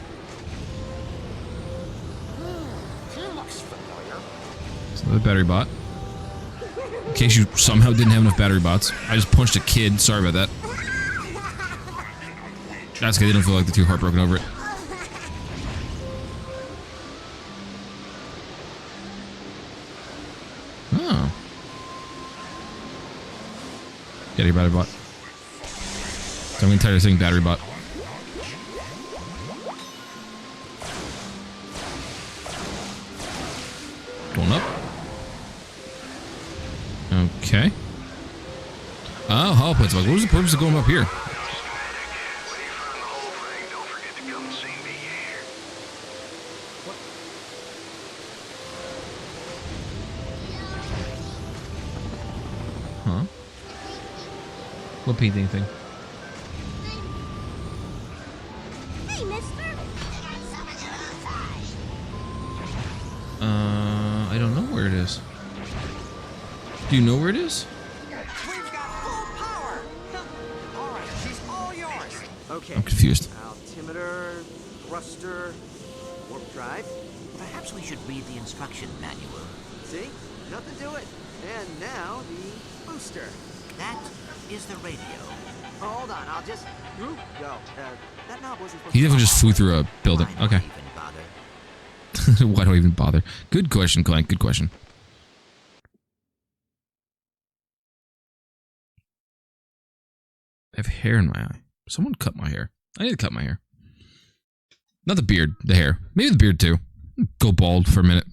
It's another battery bot. In case you somehow didn't have enough battery bots. I just punched a kid. Sorry about that. That's okay. They don't feel like they're too heartbroken over it. Oh. Get your battery bot. So I'm tired of saying battery bot. Going up. Okay. Oh, hollow points. What was the purpose of going up here? Huh? What painting thing? Hey, mister. I don't know where it is. Do you know where it is? We've got full power. All right, she's all yours. Okay. I'm confused. Altimeter, thruster, warp drive. Perhaps we should read the instruction manual. See? Nothing to it. And now the booster. That is the radio. Oh, hold on, I'll just... Go. That knob wasn't supposed He to... definitely just flew through a building. Why Okay. even bother? Why do I even bother? Good question, Clank. Good question. I have hair in my eye. Someone cut my hair. I need to cut my hair. Not the beard, the hair. Maybe the beard too. Go bald for a minute.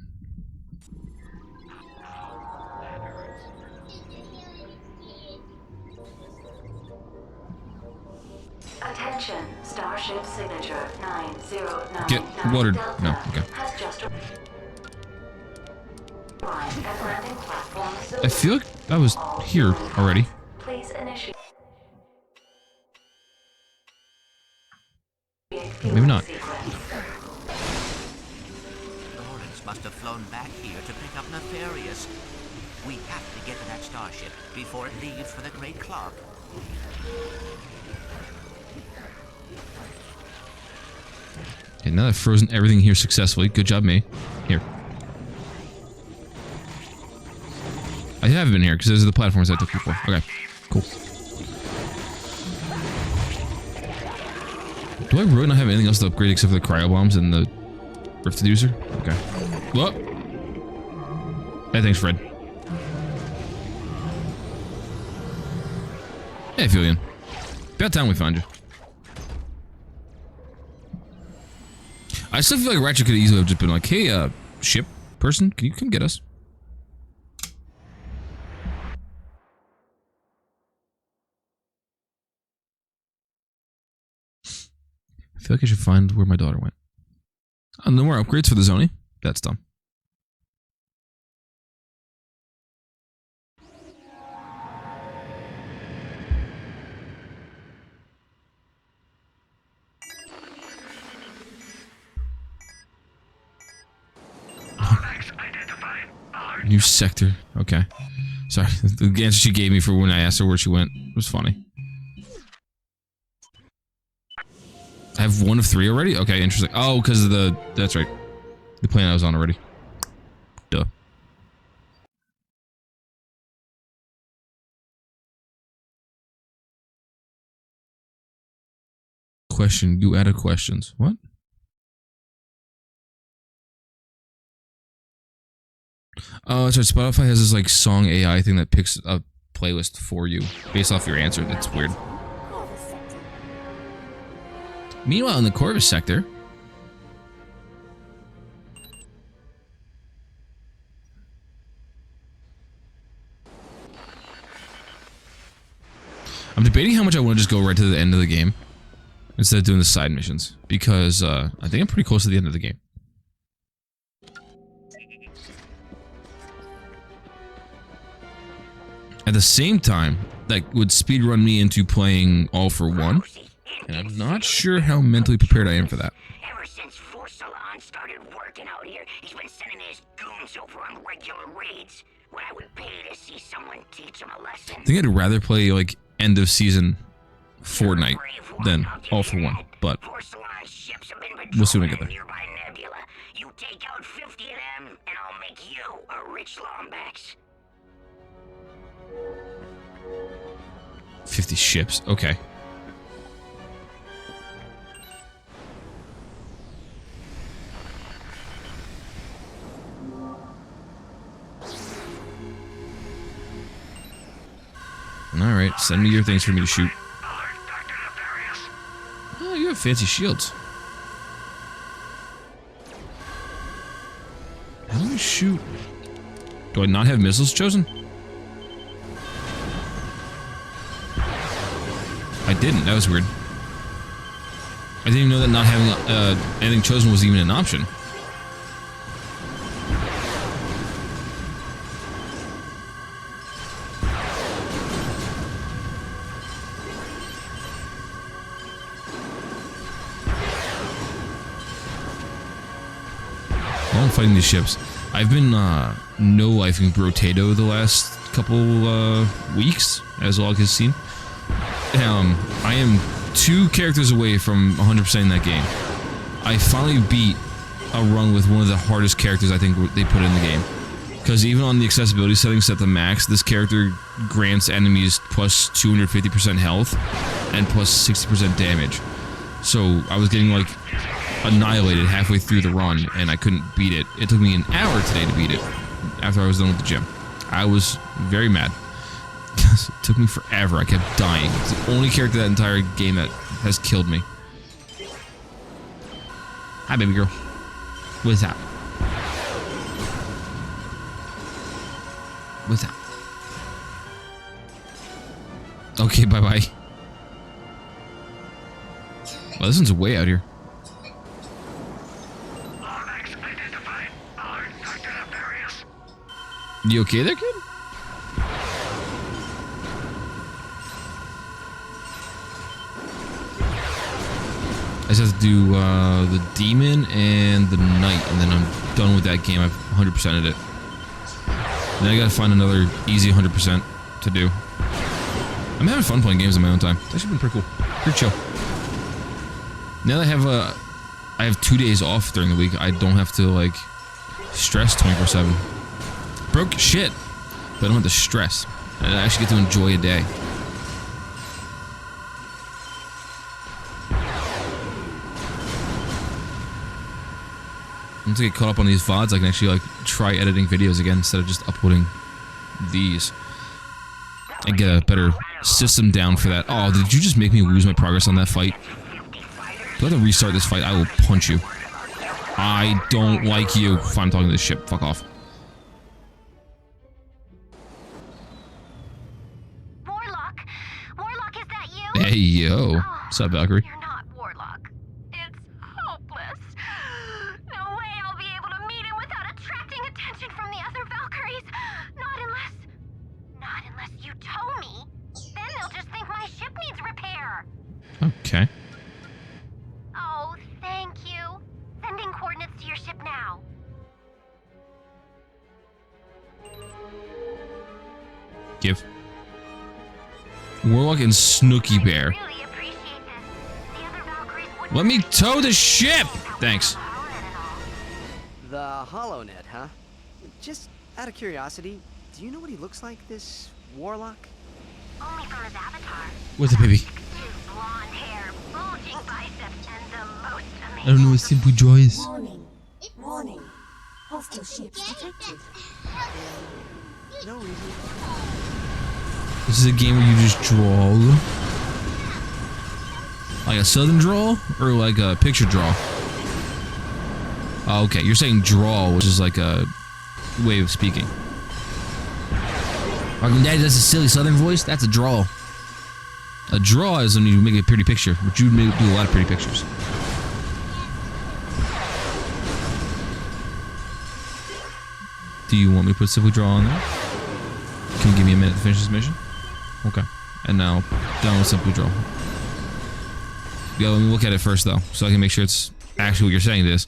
Attention, Starship Signature 909. Get watered. No, okay. Has just arrived at landing platform. I feel like I was here already. Please initiate. Maybe not. Lawrence must have flown back here to pick up Nefarious. We have to get to that starship before it leaves for the Great Clock. Okay, now I've frozen everything here successfully. Good job, me. Here. I have been here because those are the platforms I took before. Okay, cool. Do I really not have anything else to upgrade except for the cryo bombs and the rift deducer? Okay. Well. Hey, thanks, Fred. Hey, Filian. About time we found you. I still feel like Ratchet could easily have just been like, hey, ship person, can you come get us? I feel like I should find where my daughter went. Oh, no more upgrades for the Zoni? That's dumb. New sector. Okay. Sorry. The answer she gave me for when I asked her where she went was funny. I have 1 of 3 already? Okay, interesting. Oh, because of the... That's right. The plane I was on already. Duh. Question. You added questions. What? Oh, that's right. Spotify has this like song AI thing that picks a playlist for you based off your answer. That's weird. Meanwhile, in the Corvus sector, I'm debating how much I want to just go right to the end of the game instead of doing the side missions because I think I'm pretty close to the end of the game. At the same time, that would speedrun me into playing All for One, and I'm not sure how mentally prepared I am for that. Ever since Forsalon started working out here, he's been sending his goons over on regular raids. When I would pay to see someone teach him a lesson. I think I'd rather play like end of season Fortnite than All for One, but we'll see when I get there. You take out 50 of them, and I'll make you a rich Lombax. 50 ships, okay. Alright, send me your things for me to shoot. Alert, Dr. Nefarious. Oh, you have fancy shields. How do I shoot? Do I not have missiles chosen? I didn't. That was weird. I didn't even know that not having anything chosen was even an option. While I'm fighting these ships, I've been no-lifing Brotato the last couple weeks, as Log has seen. I am 2 characters away from 100%ing that game. I finally beat a run with one of the hardest characters I think they put in the game. Because even on the accessibility settings set to max, this character grants enemies plus 250% health and plus 60% damage. So I was getting like annihilated halfway through the run and I couldn't beat it. It took me an hour today to beat it after I was done with the gym. I was very mad. It took me forever. I kept dying. It's the only character that entire game that has killed me. Hi, baby girl. What's up? What's up? Okay, bye-bye. Well, this one's way out here. Lomax identified. Alert, Dr. Nefarious. You okay there, kid? I just have to do the demon and the knight, and then I'm done with that game. I've 100%ed it. Then I gotta find another easy 100% to do. I'm having fun playing games on my own time. It's actually been pretty cool. Pretty chill. Now that I have 2 days off during the week, I don't have to, like, stress 24/7. Broke shit, but I don't have to stress. I actually get to enjoy a day. Once I get caught up on these VODs, I can actually, like, try editing videos again instead of just uploading these. And get a better system down for that. Oh, did you just make me lose my progress on that fight? Do I have to restart this fight? I will punch you. I don't like you. Fine, I'm talking to this ship. Fuck off. Warlock? Warlock, is that you? Hey, yo. What's up, Valkyrie? You're not Warlock. It's hopeless. No way I'll be able to meet him without attracting attention from the other Valkyries. Not unless you tow me. Then they'll just think my ship needs repair. Okay. Oh, thank you. Sending coordinates to your ship now. Give. Warlock and Snooky Bear. Really appreciate this. The other Valkyries wouldn't Let me tow the ship! Thanks. The HoloNet, huh? Just out of curiosity, do you know what he looks like, this Warlock? Only from his avatar. What's up, baby? His blonde hair, bulging biceps, and the most amazing. I don't know what Simple Joy is. Warning. Warning. Hostile ships detected. No reason. This is a game where you just draw. Like a southern draw? Or like a picture draw? Oh, okay, you're saying draw, which is like a way of speaking. When Daddy does a silly southern voice, that's a draw. A draw is when you make a pretty picture, but you do a lot of pretty pictures. Do you want me to put Simply Draw on there? Can you give me a minute to finish this mission? Okay. And now, done with Simply Draw. Yeah, let me look at it first, though, so I can make sure it's actually what you're saying it is.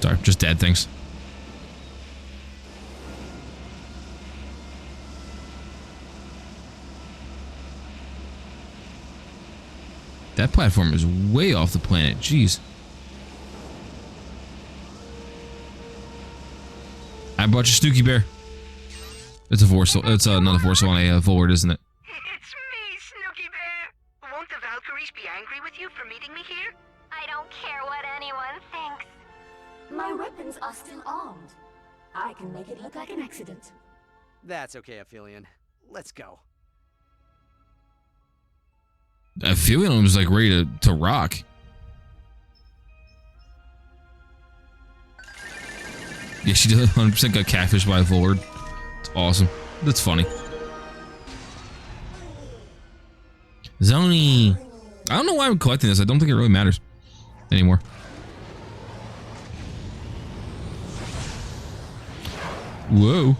Sorry, just dead things. That platform is way off the planet. Jeez. I brought you Snooky Bear. It's a Vorcel. It's not a Vorcel on a Volward, isn't it? It's me, Snooky Bear. Won't the Valkyries be angry with you for meeting me here? I don't care what anyone thinks. My weapons are still armed. I can make it look like an accident. That's okay, Aphelion. Let's go. Aphelion was like ready to rock. Yeah, she did 100% got catfished by a Volward. It's awesome. That's funny. Zony. I don't know why I'm collecting this. I don't think it really matters anymore. Whoa.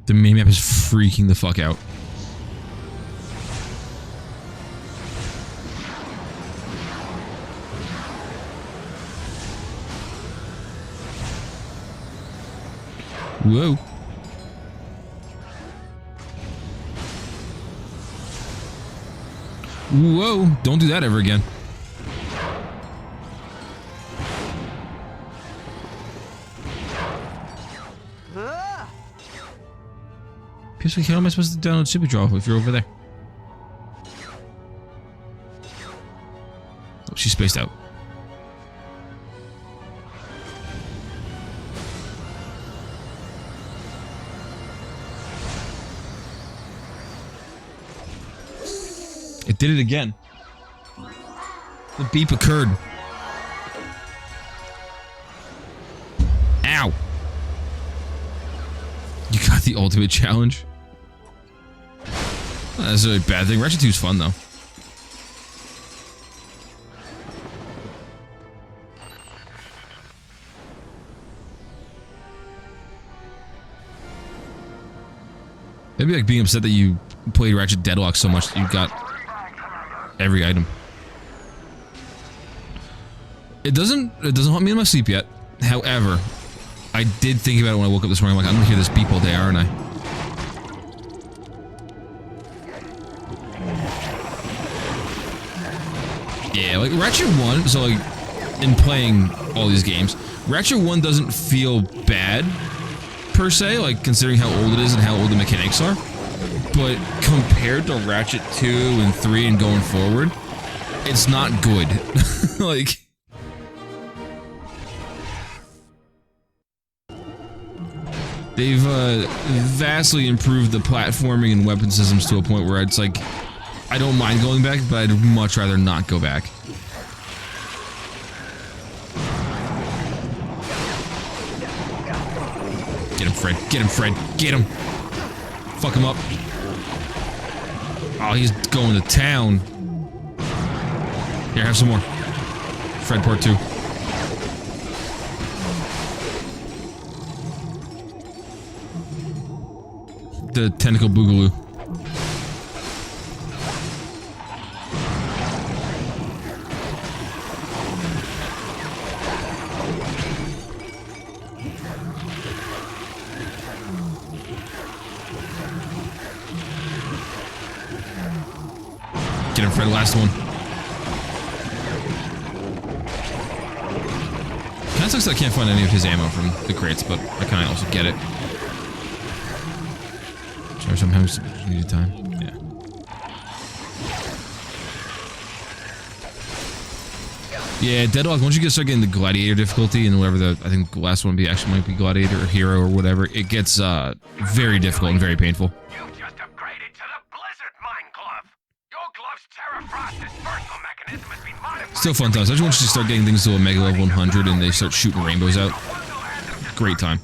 The main map is freaking the fuck out. Whoa. Whoa, don't do that ever again. Seriously, how am I supposed to download Super Draw if you're over there? Oh, she's spaced out. It did it again. The beep occurred. Ow! You got the ultimate challenge? Well, that's a bad thing. Ratchet 2 is fun, though. Maybe like being upset that you played Ratchet Deadlock so much that you got every item. It doesn't haunt me in my sleep yet. However, I did think about it when I woke up this morning. I'm like, I'm gonna hear this beep all day, aren't I? Yeah, like Ratchet 1, so like, in playing all these games, Ratchet 1 doesn't feel bad, per se, like considering how old it is and how old the mechanics are. But compared to Ratchet 2 and 3 and going forward, it's not good. Like... They've vastly improved the platforming and weapon systems to a point where it's like, I don't mind going back, but I'd much rather not go back. Get him, Fred. Get him, Fred. Get him. Fuck him up. Oh, he's going to town. Here, have some more. Fred Part 2. The tentacle boogaloo. Get him, Fred. Last one. Kinda sucks that I can't find any of his ammo from the crates, but I kinda also get it. Or sometimes you need time. Yeah. Yeah, Deadlock, once you start getting the Gladiator difficulty and whatever the, I think the last one actually might be Gladiator or Hero or whatever, it gets very difficult and very painful. You just upgraded to the Blizzard Mind Glove. Your glove's Terra Frost's versatile mechanism has been modified. Still fun times. I just want you to start getting things to a Mega Level 100 and they start shooting rainbows out. Great time.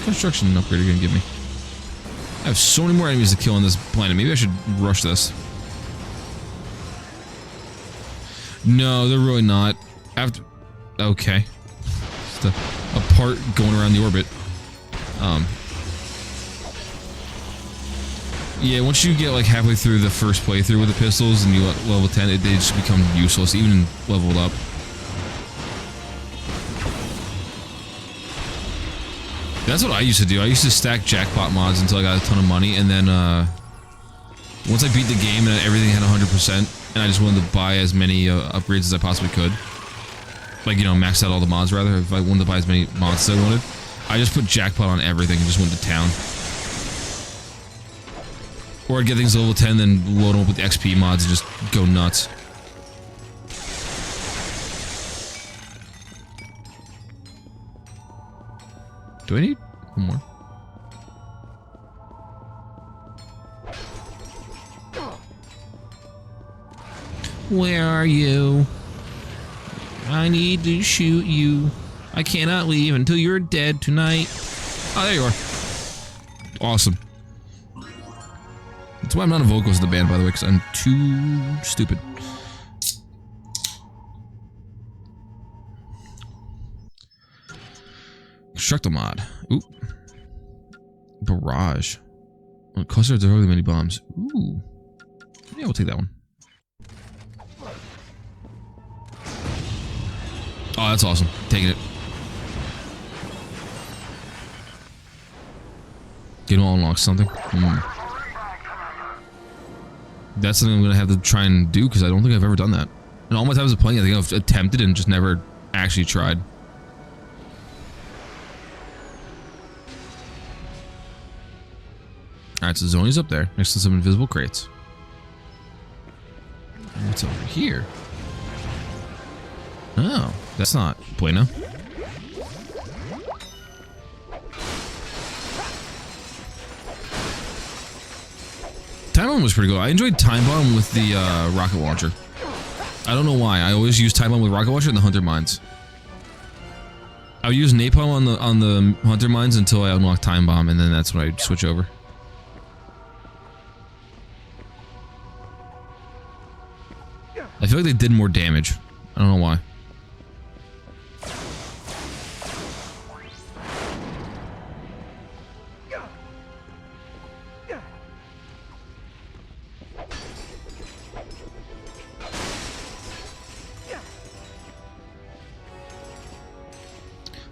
Construction upgrade are you gonna give me? I have so many more enemies to kill on this planet. Maybe I should rush this. No, they're really not. After, okay. Just a part going around the orbit. Yeah, once you get like halfway through the first playthrough with the pistols and you level 10, they just become useless, even leveled up. That's what I used to do. I used to stack jackpot mods until I got a ton of money, and then once I beat the game and everything had 100%, and I just wanted to buy as many upgrades as I possibly could. Like, you know, max out all the mods, rather. If I wanted to buy as many mods as I wanted, I just put jackpot on everything and just went to town. Or I'd get things to level 10, then load them up with XP mods and just go nuts. Do I need one more? Where are you? I need to shoot you. I cannot leave until you're dead tonight. Oh, there you are. Awesome. That's why I'm not a vocalist in the band, by the way, because I'm too stupid. Construct a mod. Ooh. Barrage. Well, clusters of really many bombs. Ooh. Yeah, we'll take that one. Oh, that's awesome. Taking it. Get all unlock something. That's something I'm gonna have to try and do because I don't think I've ever done that. And all my times of playing, I think I've attempted and just never actually tried. Alright, so Zoni's up there, next to some invisible crates. And what's over here? Oh, that's not bueno. Time Bomb was pretty cool. I enjoyed Time Bomb with the rocket launcher. I don't know why. I always use Time Bomb with rocket launcher and the Hunter Mines. I would use Napalm on the Hunter Mines until I unlock Time Bomb, and then that's when I switch over. I feel like they did more damage. I don't know why.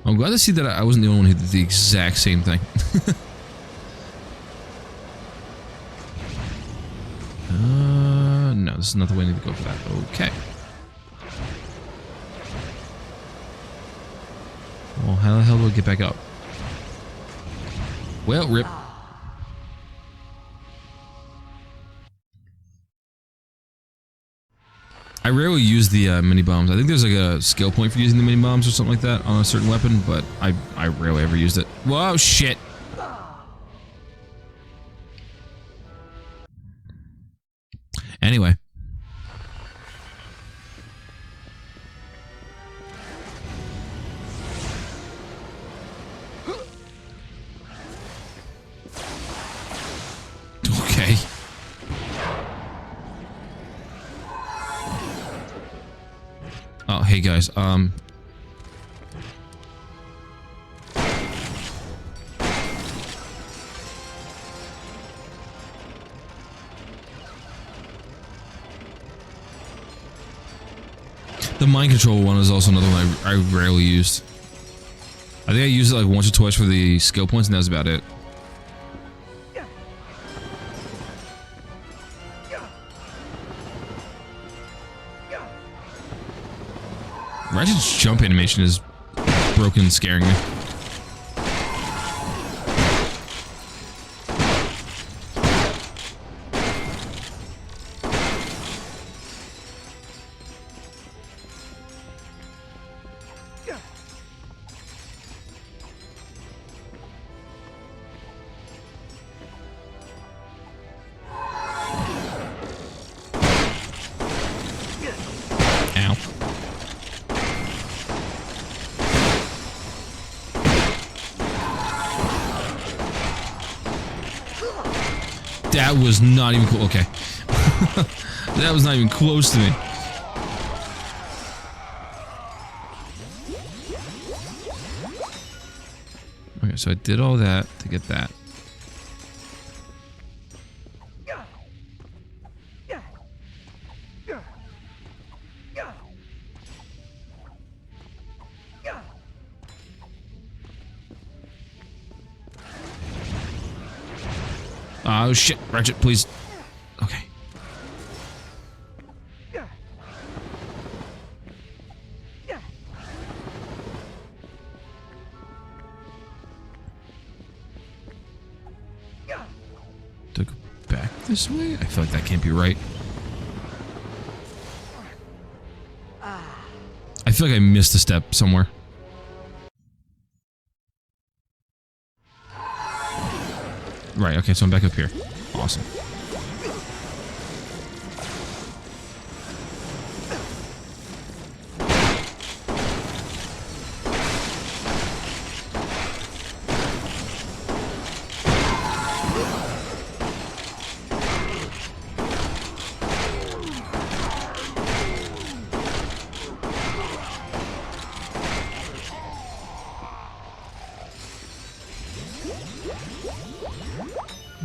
I'm glad to see that I wasn't the only one who did the exact same thing. No, this is not the way I need to go for that. Okay. Well, how the hell do I get back up? Well, rip. I rarely use the mini bombs. I think there's like a skill point for using the mini bombs or something like that on a certain weapon, but I rarely ever used it. Whoa, shit! Anyway. Okay. Oh, hey guys, the mind control one is also another one I rarely used. I think I used it like once or twice for the skill points, and that was about it. Ratchet's jump animation is broken, scaring me. That was not even cool. Okay. That was not even close to me. Okay, so I did all that to get that. Oh shit, Ratchet, please. Okay. This way? I feel like that can't be right. I feel like I missed a step somewhere. Right, okay, so I'm back up here. Awesome.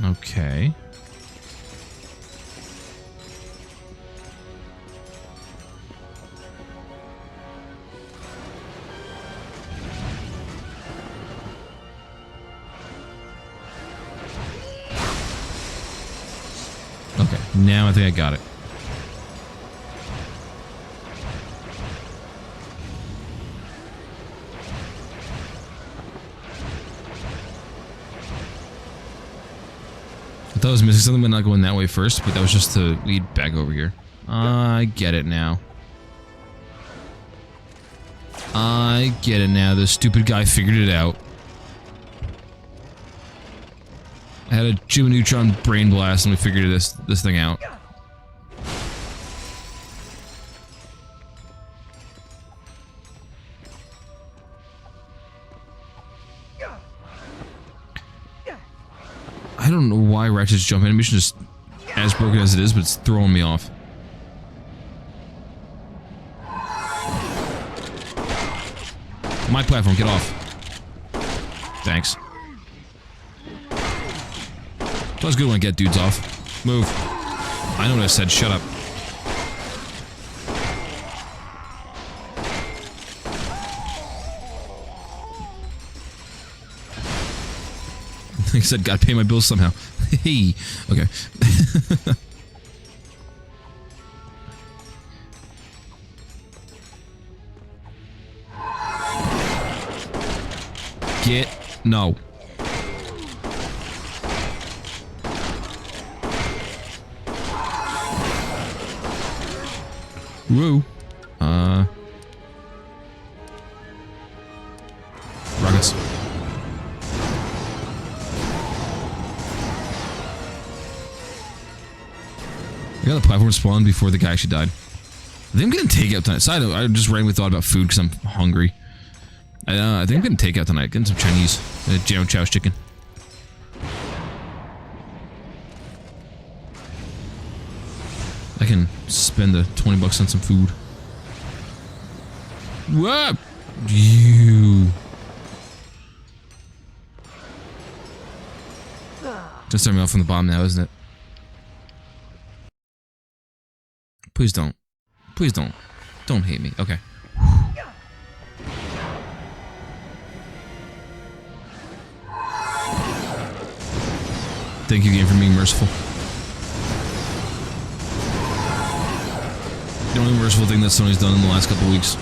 Okay. Okay, now I think I got it. I thought I was missing something by not going that way first, but that was just to lead back over here. I get it now. I get it now. The stupid guy figured it out. I had a Jimmy Neutron brain blast and we figured this thing out. I don't know why Ratchet's jump animation is as broken as it is, but it's throwing me off. My platform, get off. Thanks. That was good when I get dudes off. Move. I know what I said, shut up. Like I said, gotta pay my bills somehow. Hey, okay. No. Woo. Rockets. I got the platform spawned before the guy actually died. I think I'm getting takeout tonight. Side note, I just randomly thought about food because I'm hungry. I think I'm getting takeout tonight. Getting some Chinese. Jam Chow's chicken. I can spend the 20 bucks on some food. What? You. Just starting me off from the bottom now, isn't it? Please don't. Please don't. Don't hate me. Okay. Thank you, game, for being merciful. The only merciful thing that Sony's done in the last couple weeks.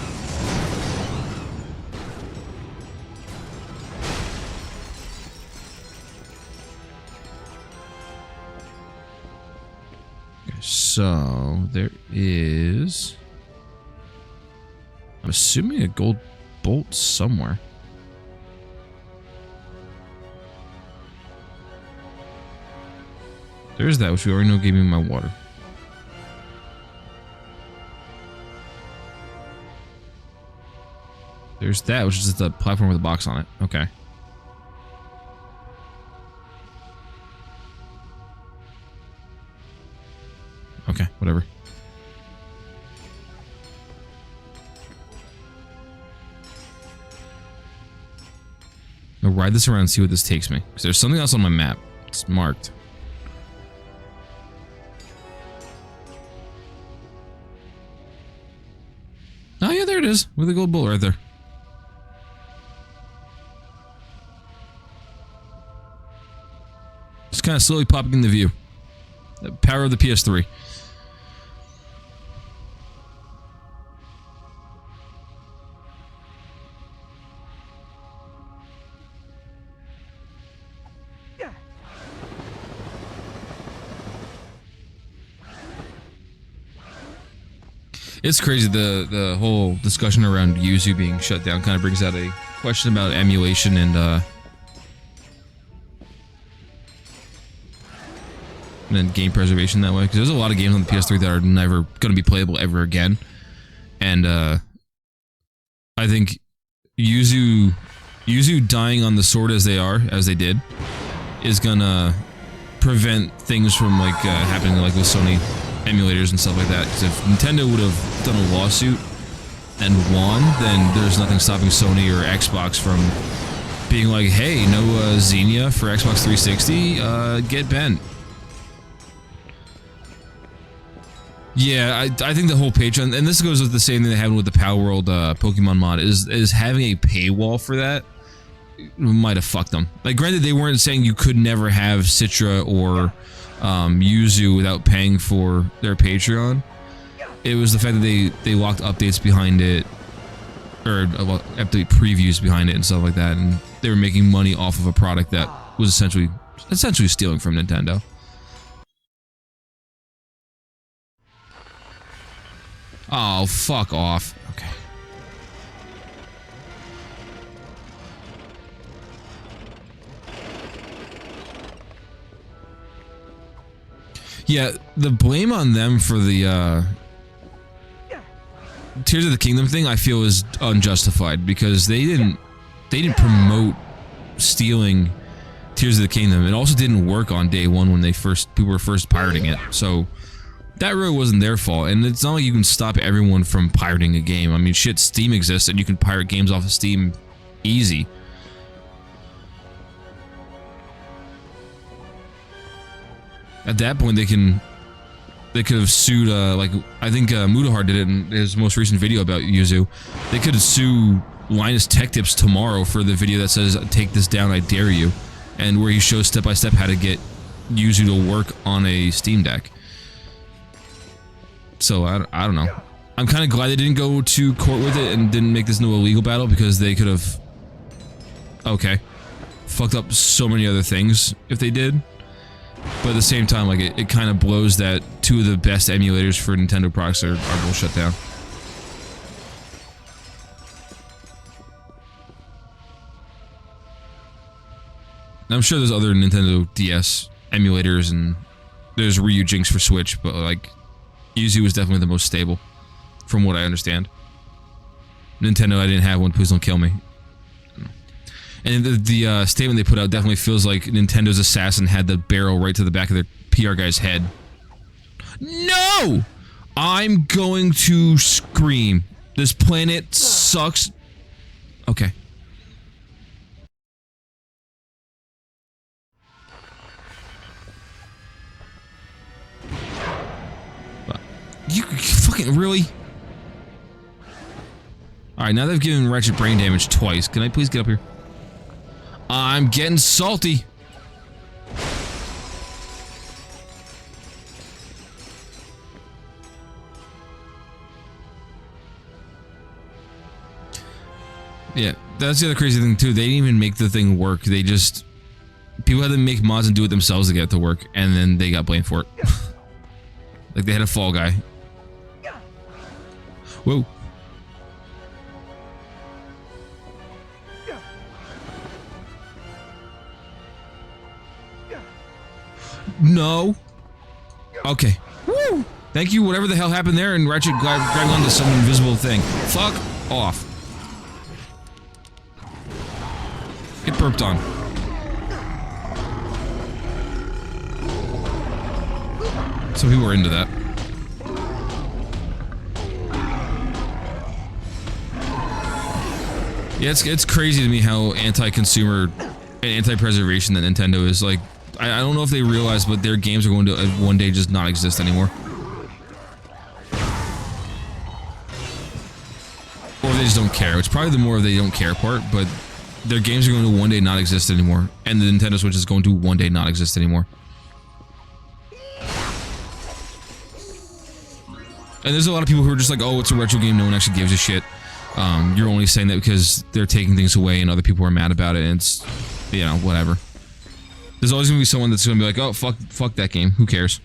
Okay, so there is, I'm assuming, a gold bolt somewhere. There's that, which we already know gave me my water. There's that, which is the platform with a box on it. Okay. Okay, whatever. I'll ride this around and see what this takes me. Because there's something else on my map. It's marked. Oh yeah, there it is. With a gold bull right there. Just kind of slowly popping in the view. The power of the PS3. It's crazy. The whole discussion around Yuzu being shut down kind of brings out a question about emulation and then game preservation that way. Because there's a lot of games on the PS3 that are never going to be playable ever again. And I think Yuzu dying on the sword as they did, is gonna prevent things from like happening like with Sony emulators and stuff like that. Because if Nintendo would have done a lawsuit and won, then there's nothing stopping Sony or Xbox from being like, hey, no Xenia for Xbox 360, get bent. Yeah, I think the whole Patreon, and this goes with the same thing that happened with the Power World Pokemon mod, is having a paywall for that might have fucked them. Like, granted, they weren't saying you could never have Citra or Yuzu without paying for their Patreon. It was the fact that they locked updates behind it, or update previews behind it and stuff like that, and they were making money off of a product that was essentially stealing from Nintendo. Oh, fuck off. Okay. Yeah, the blame on them for the Tears of the Kingdom thing I feel is unjustified, because they didn't promote stealing Tears of the Kingdom. It also didn't work on day one when people were first pirating it. So that really wasn't their fault, and it's not like you can stop everyone from pirating a game. I mean, shit, Steam exists, and you can pirate games off of Steam easy. At that point, they could have sued, like, I think Mutahar did it in his most recent video about Yuzu. They could sue Linus Tech Tips tomorrow for the video that says, take this down, I dare you, and where he shows step by step how to get Yuzu to work on a Steam Deck. So, I don't know. I'm kind of glad they didn't go to court with it and didn't make this into a legal battle, because they could have, okay, fucked up so many other things if they did. But at the same time, like, it kind of blows that two of the best emulators for Nintendo products are both shut down. And I'm sure there's other Nintendo DS emulators, and there's Ryu Jinx for Switch, but like, Yuzu was definitely the most stable, from what I understand. Nintendo, I didn't have one, please don't kill me. And the statement they put out definitely feels like Nintendo's assassin had the barrel right to the back of their PR guy's head. No! I'm going to scream. This planet sucks. Okay. You fucking really? Alright, now they've given Ratchet brain damage twice. Can I please get up here? I'm getting salty. Yeah, that's the other crazy thing too. They didn't even make the thing work. They just... People had to make mods and do it themselves to get it to work, and then they got blamed for it. Like they had a fall guy. Whoa. No. Okay. Woo! Thank you, whatever the hell happened there, and Ratchet grabbed onto some invisible thing. Fuck off. Get burped on. Some people are into that. Yeah, it's crazy to me how anti-consumer and anti-preservation that Nintendo is. Like, I don't know if they realize, but their games are going to one day just not exist anymore. Or they just don't care. It's probably the more of they don't care part, but their games are going to one day not exist anymore. And the Nintendo Switch is going to one day not exist anymore. And there's a lot of people who are just like, oh, it's a retro game, no one actually gives a shit. You're only saying that because they're taking things away and other people are mad about it, and it's, you know, whatever. There's always gonna be someone that's gonna be like, oh, fuck that game, who cares?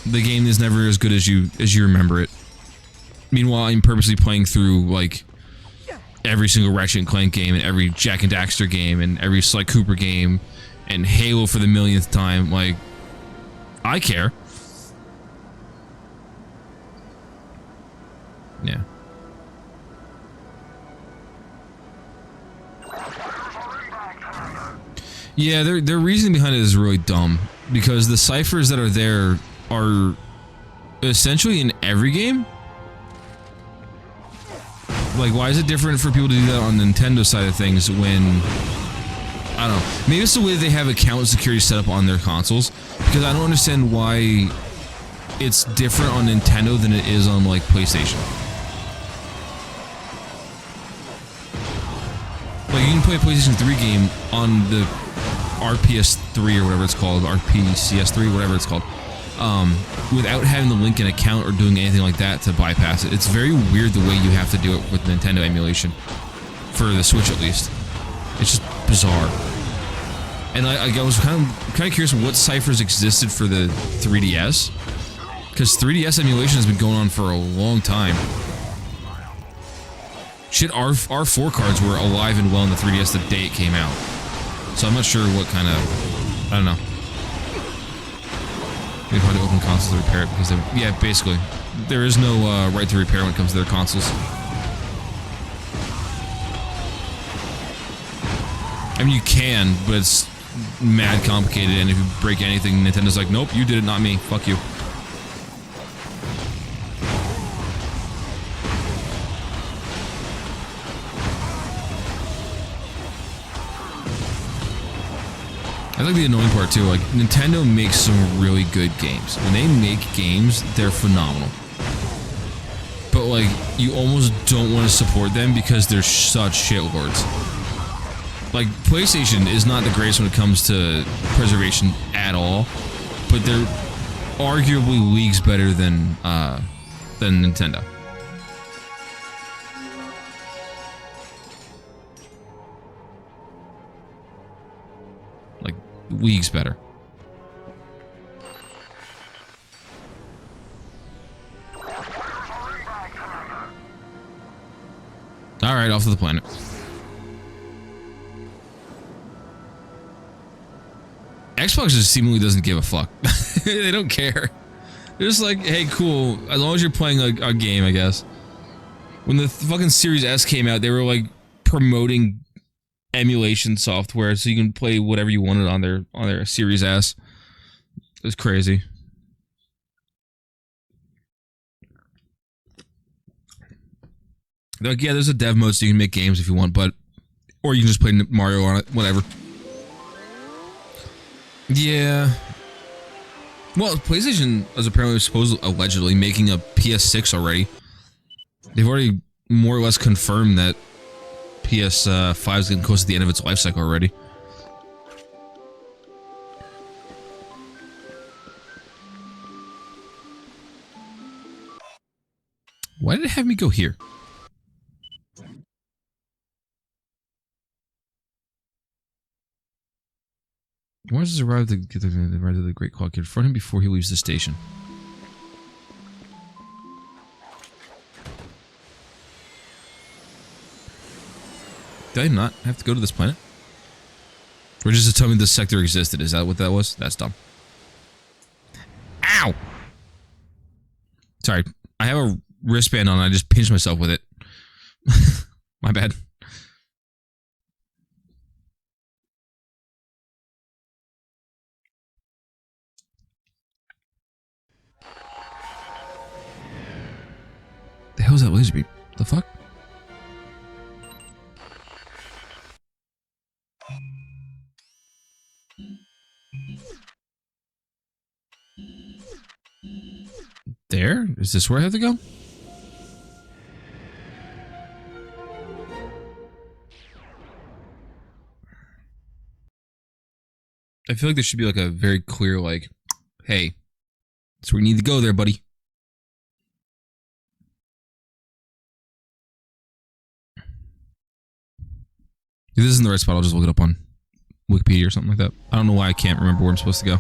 the game is never as good as you remember it. Meanwhile, I'm purposely playing through like every single Ratchet and Clank game and every Jack and Daxter game and every Sly Cooper game and Halo for the millionth time. Like, I care. Yeah. Yeah, their reasoning behind it is really dumb because the ciphers that are there are essentially in every game. Like, why is it different for people to do that on the Nintendo side of things when... I don't know. Maybe it's the way they have account security set up on their consoles. Because I don't understand why it's different on Nintendo than it is on, like, PlayStation. Like, you can play a PlayStation 3 game on the RPS3 or whatever it's called. RPCS3, whatever it's called. Without having to link an account or doing anything like that to bypass it. It's very weird the way you have to do it with Nintendo emulation. For the Switch, at least. It's just bizarre. And I was kind of curious what ciphers existed for the 3DS. Because 3DS emulation has been going on for a long time. Shit, R4 cards were alive and well in the 3DS the day it came out. So I'm not sure what kind of... I don't know. Maybe hard to open consoles to repair it because they... Yeah, basically. There is no right to repair when it comes to their consoles. I mean, you can, but it's mad complicated, and if you break anything, Nintendo's like, nope, you did it, not me. Fuck you. I like the annoying part too, like, Nintendo makes some really good games. When they make games, they're phenomenal. But, like, you almost don't want to support them because they're such shitlords. Like, PlayStation is not the greatest when it comes to preservation at all, but they're arguably leagues better than Nintendo. Like, leagues better. Alright, off to the planet. Xbox just seemingly doesn't give a fuck. They don't care. They're just like, hey, cool, as long as you're playing a game, I guess. When the fucking Series S came out, they were like promoting emulation software so you can play whatever you wanted on their Series S. It was crazy. They're like, yeah, there's a dev mode so you can make games if you want, but... Or you can just play Mario on it, whatever. Yeah. Well, PlayStation is apparently allegedly making a PS6 already. They've already more or less confirmed that PS5 is getting close to the end of its life cycle already. Why did it have me go here? Morris has arrived to get the Great Clock. Confront him before he leaves the station. Did I not have to go to this planet? Or just to tell me this sector existed? Is that what that was? That's dumb. Ow! Sorry. I have a wristband on and I just pinched myself with it. My bad. The hell's that laser beam? The fuck? There? Is this where I have to go? I feel like there should be like a very clear like, hey, that's where you need to go there, buddy. If this isn't the right spot, I'll just look it up on Wikipedia or something like that. I don't know why I can't remember where I'm supposed to go.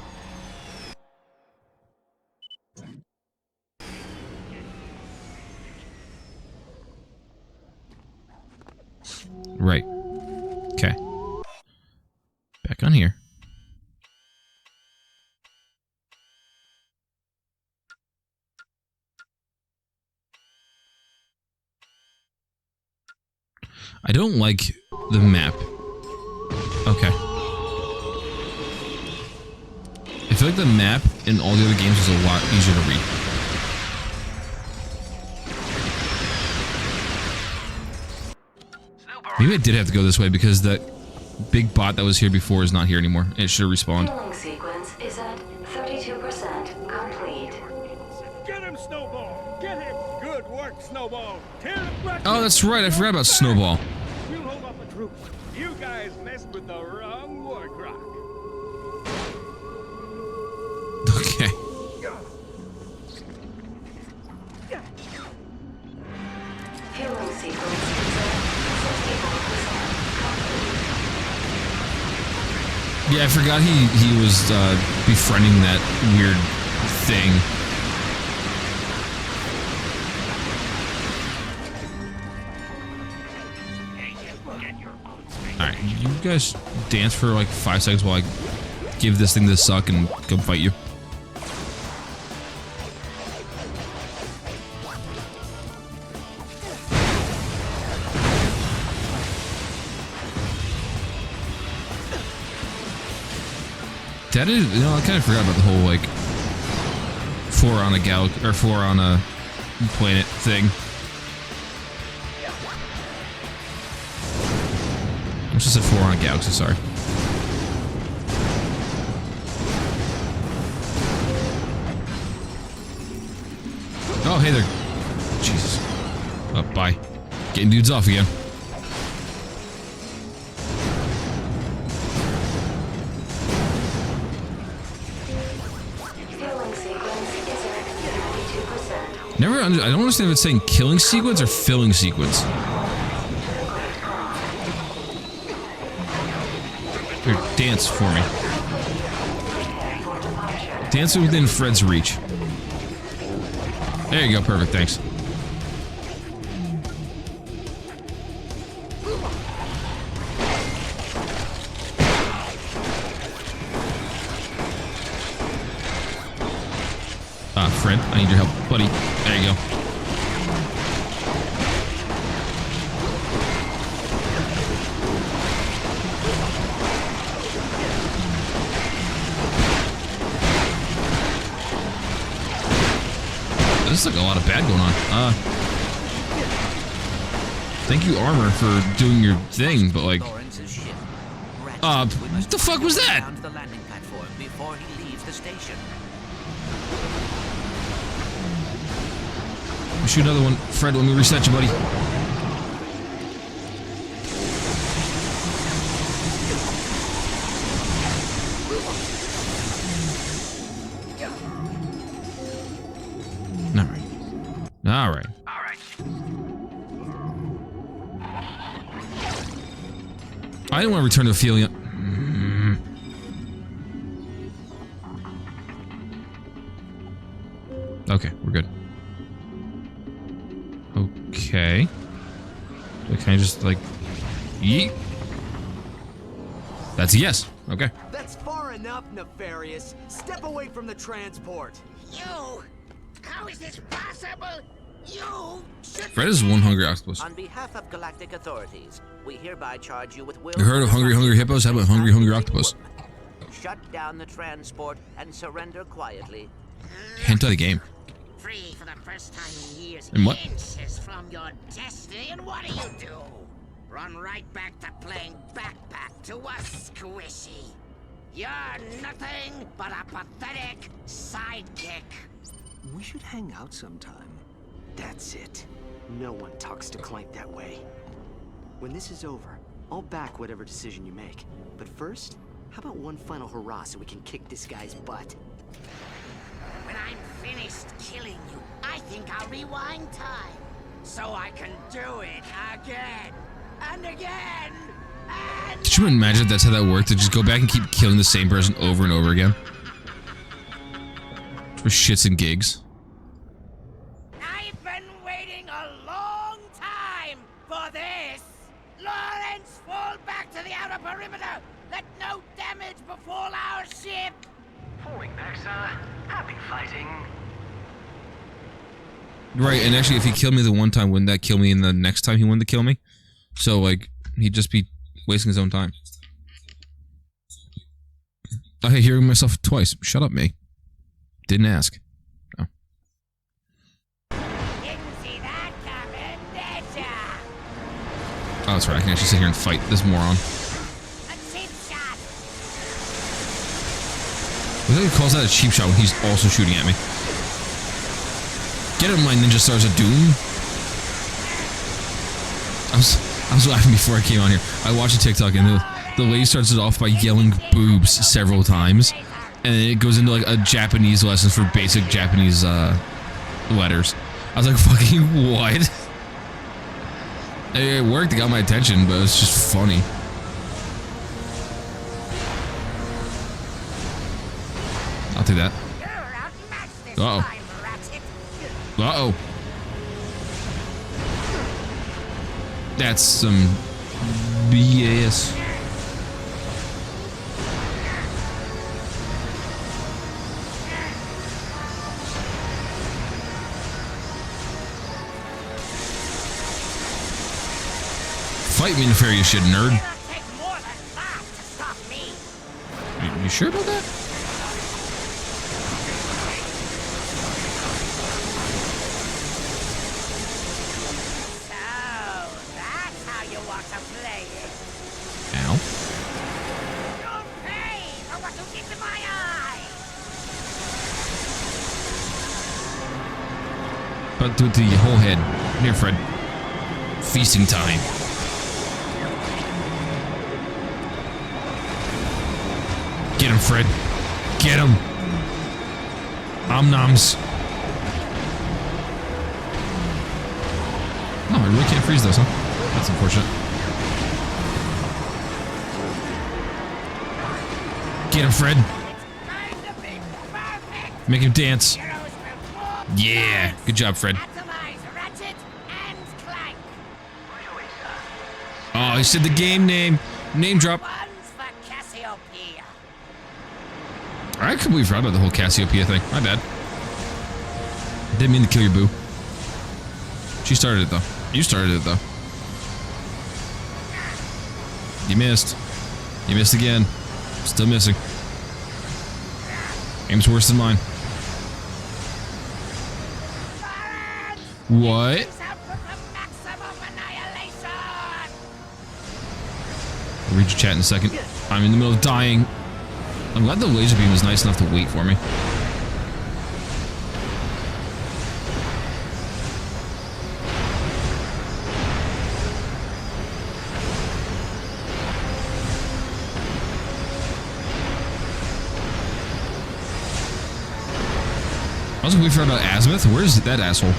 Right. Okay. Back on here. I don't like the map. Okay. I feel like the map in all the other games is a lot easier to read. Maybe I did have to go this way because that big bot that was here before is not here anymore. It should have respawned. Healing sequence is at 32% complete. Get him, Snowball! Get him! Good work, Snowball! Tear him right. Oh, that's right. I forgot about Snowball. We'll hold up a troop. You guys messed with the wrong war croc. Okay. Healing sequence is at 64% complete. Yeah, I forgot he was befriending that weird thing. Alright, you guys dance for like 5 seconds while I give this thing the suck and come fight you. That is, you know, I kind of forgot about the whole like 4 on a galaxy or 4 on a planet thing. I just said 4 on a galaxy, sorry. Oh, hey there. Jesus. Oh, bye. Getting dudes off again. Healing sequence is at 92%. I don't understand if it's saying killing sequence or filling sequence. Here, dance for me. Dance within Fred's reach. There you go, perfect, thanks. Fred, I need your help, buddy. There you go. This is like a lot of bad going on. Thank you, Armor, for doing your thing, but like... what the fuck was that? Down to the landing platform before he leaves the station. Shoot another one. Fred, let me reset you, buddy. Alright. I didn't want to return to Ophelia. Okay, we're good. Okay. So can I just, like... Yeet? That's a yes. Okay. That's far enough, Nefarious. Step away from the transport. You? How is this possible? You should... Fred is one hungry octopus. On behalf of galactic authorities, we hereby charge you with will... You heard of hungry hippos? How about hungry octopus? Shut down the transport and surrender quietly. Hentai the game. Free for the first time in years. And what? Inches from your destiny, and what do? Run right back to playing backpack to us, Squishy. You're nothing but a pathetic sidekick. We should hang out sometime. That's it. No one talks to Clank that way. When this is over, I'll back whatever decision you make. But first, how about one final hurrah so we can kick this guy's butt? When I'm finished killing you, I think I'll rewind time. So I can do it again. And again. And... Could you imagine if that's how that worked? To just go back and keep killing the same person over and over again? For shits and gigs. I've been waiting a long time for this. Lauren the perimeter! Let no damage befall our ship! Falling back, sir. Happy fighting. Right, and actually, if he killed me the one time, wouldn't that kill me in the next time he wanted to kill me? So, like, he'd just be wasting his own time. I hate hearing myself twice. Shut up, me. Didn't ask. Oh. Didn't see that coming, did ya? Oh, that's right. I can actually sit here and fight this moron. A cheap shot! I think he calls that a cheap shot when he's also shooting at me. Get him, my Ninja Stars of Doom. I was laughing before I came on here. I watched a TikTok and the lady starts it off by yelling boobs several times. And then it goes into like a Japanese lesson for basic Japanese letters. I was like, fucking what? It worked, it got my attention, but it was just funny. I'll take that. Uh-oh. Uh-oh. That's some BS. Fight me, nefarious shit, nerd. You sure about that? Ow. But do it to the whole head. Here, Fred. Feasting time. Get him, Fred. Get him. Om-noms. No, I really can't freeze those, huh? That's unfortunate. Get him, Fred. Make him dance. Yeah. Good job, Fred. Ratchet and Clank. Oh, he said the game name. Name drop. I completely forgot about the whole Cassiopeia thing. My bad. Didn't mean to kill your boo. She started it, though. You started it, though. You missed. You missed again. Still missing. Aim's worse than mine. What? I'll read your chat in a second. I'm in the middle of dying. I'm glad the laser beam was nice enough to wait for me. I was waiting for about Azimuth. Where's that asshole?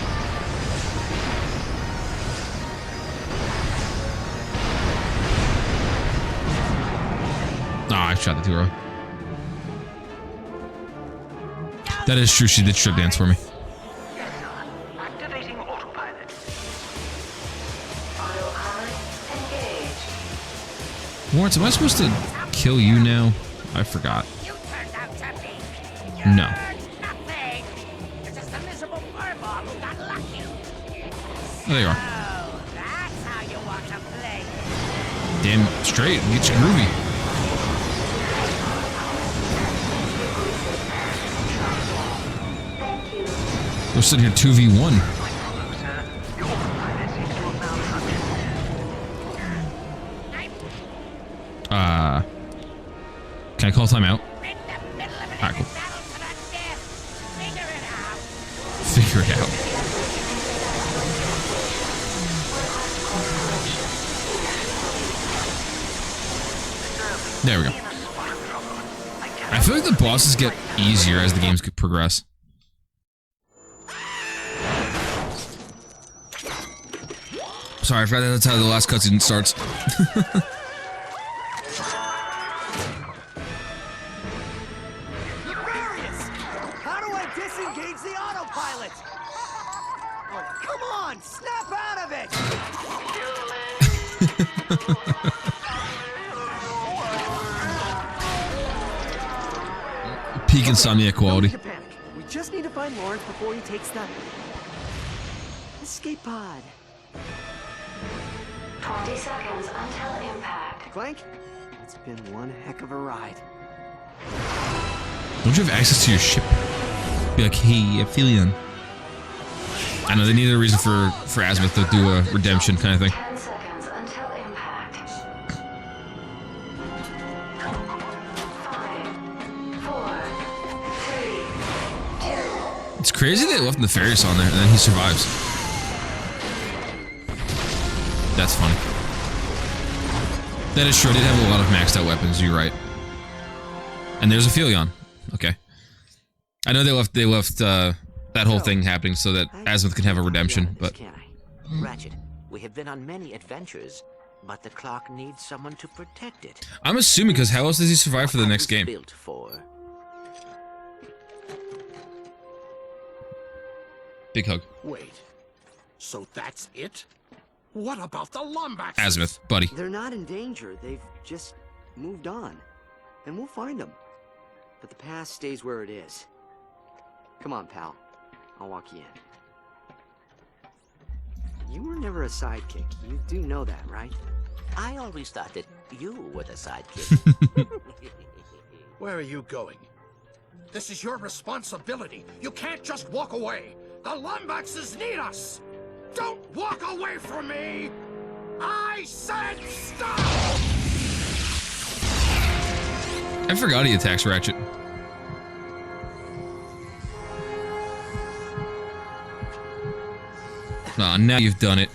Ah, I shot the too early. That is true. She did strip dance for me. Activating autopilot. Lawrence, am I supposed to kill you now? I forgot. No. Oh, there you are. Damn straight. Get you groovy. We're sitting here 2v1. Can I call timeout? Alright, cool. Figure it out. There we go. I feel like the bosses get easier as the games progress. Sorry, I forgot that's how the last cutscene starts. How do I disengage the autopilot? Oh, come on! Snap out of it! Peak Insomniac quality. No need to panic. We just need to find Lawrence before he takes the escape pod. 20 seconds until impact. Clank, it's been one heck of a ride. Don't you have access to your ship? Be like, hey, Aphelion. I know they needed a reason for Azimuth to do a redemption kind of thing. 10 seconds until impact. 5, 4, 3, 2. It's crazy they left Nefarious on there and then he survives. That's funny. That is true. I did have a lot of maxed out weapons. You're right. And there's Aphelion. Okay. I know they left that whole thing happening so that Azimuth can have a redemption, but Ratchet, we have been on many adventures, but the clock needs someone to protect it. I'm assuming because how else does he survive for the next game? Built for. Big hug. Wait. So that's it? What about the Lombaxes? Azimuth, buddy. They're not in danger. They've just moved on. And we'll find them. But the past stays where it is. Come on, pal. I'll walk you in. You were never a sidekick. You do know that, right? I always thought that you were the sidekick. Where are you going? This is your responsibility. You can't just walk away. The Lombaxes need us. Don't walk away from me! I said stop! I forgot he attacks Ratchet. Aw, now you've done it.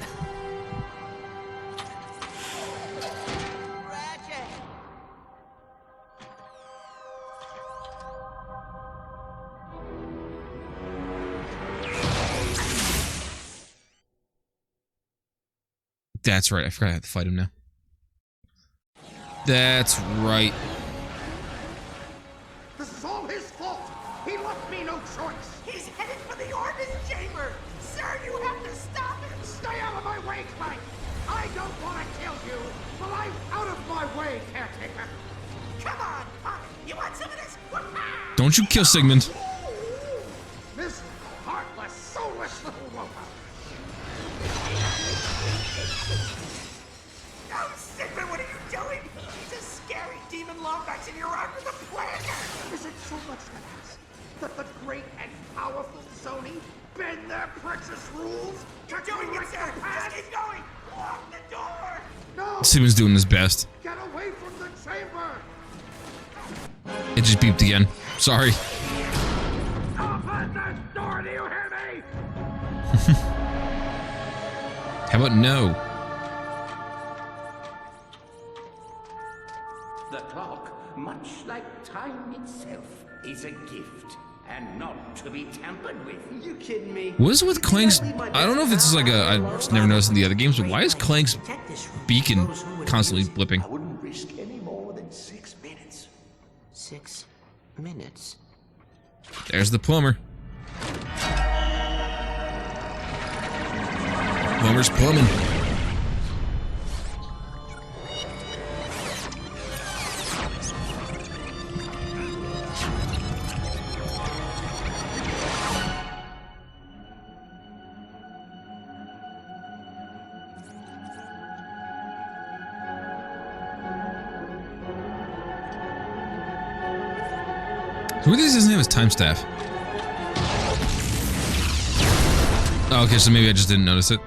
That's right, I forgot I had to fight him now. That's right. This is all his fault! He left me no choice! He's headed for the Orbis chamber! Sir, you have to stop him! Stay out of my way, Clank! I don't want to kill you, but I'm out of my way, caretaker! Come on, Pop! You want some of this? Don't you kill Sigmund. This heartless, soulless little robot! Oh, Sigmund, what are you doing? He's a scary demon Lombax and you're under the planter! Is it so much to ask that the great and powerful Sony bend their precious rules? You're doing it, sir! Just keep going! Lock the door! No! Sigmund's doing his best. Get away from the chamber! It just beeped again. Sorry. Open the door, do you hear me? How about no? The clock, much like time itself, is a gift and not to be tampered with. You kidding me? What is it with Clank's? I don't know if it's like a. I've just never noticed in the other games, but why is Clank's beacon constantly blipping? I wouldn't risk any more than 6 minutes. 6 minutes. There's the plumber. Plumber's plumbing. Who is his name is Time Staff? Oh, okay, so maybe I just didn't notice it.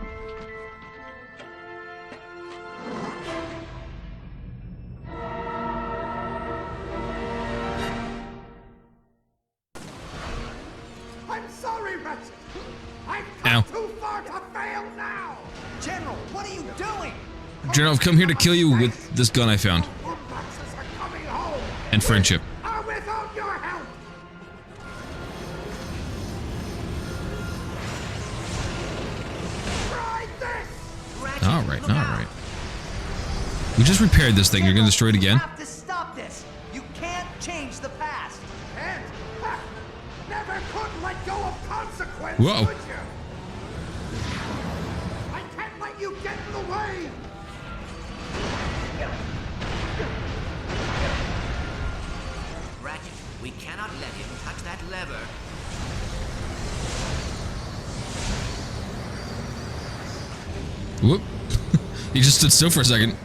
I'm sorry, Ratchet. I've Ow. come too far to fail now. General, what are you doing? General, I've come here to kill you with this gun I found. Lombaxes are coming home. And friendship. Are without your help. Try this. Alright, alright. We just repaired this thing. You're gonna destroy it again? You have to stop this. You can't change the past. And never could let go of consequence. Whoa. Could you? I can't let you get in the way. Ratchet, We cannot let him touch that lever. Whoop. He just stood still for a second.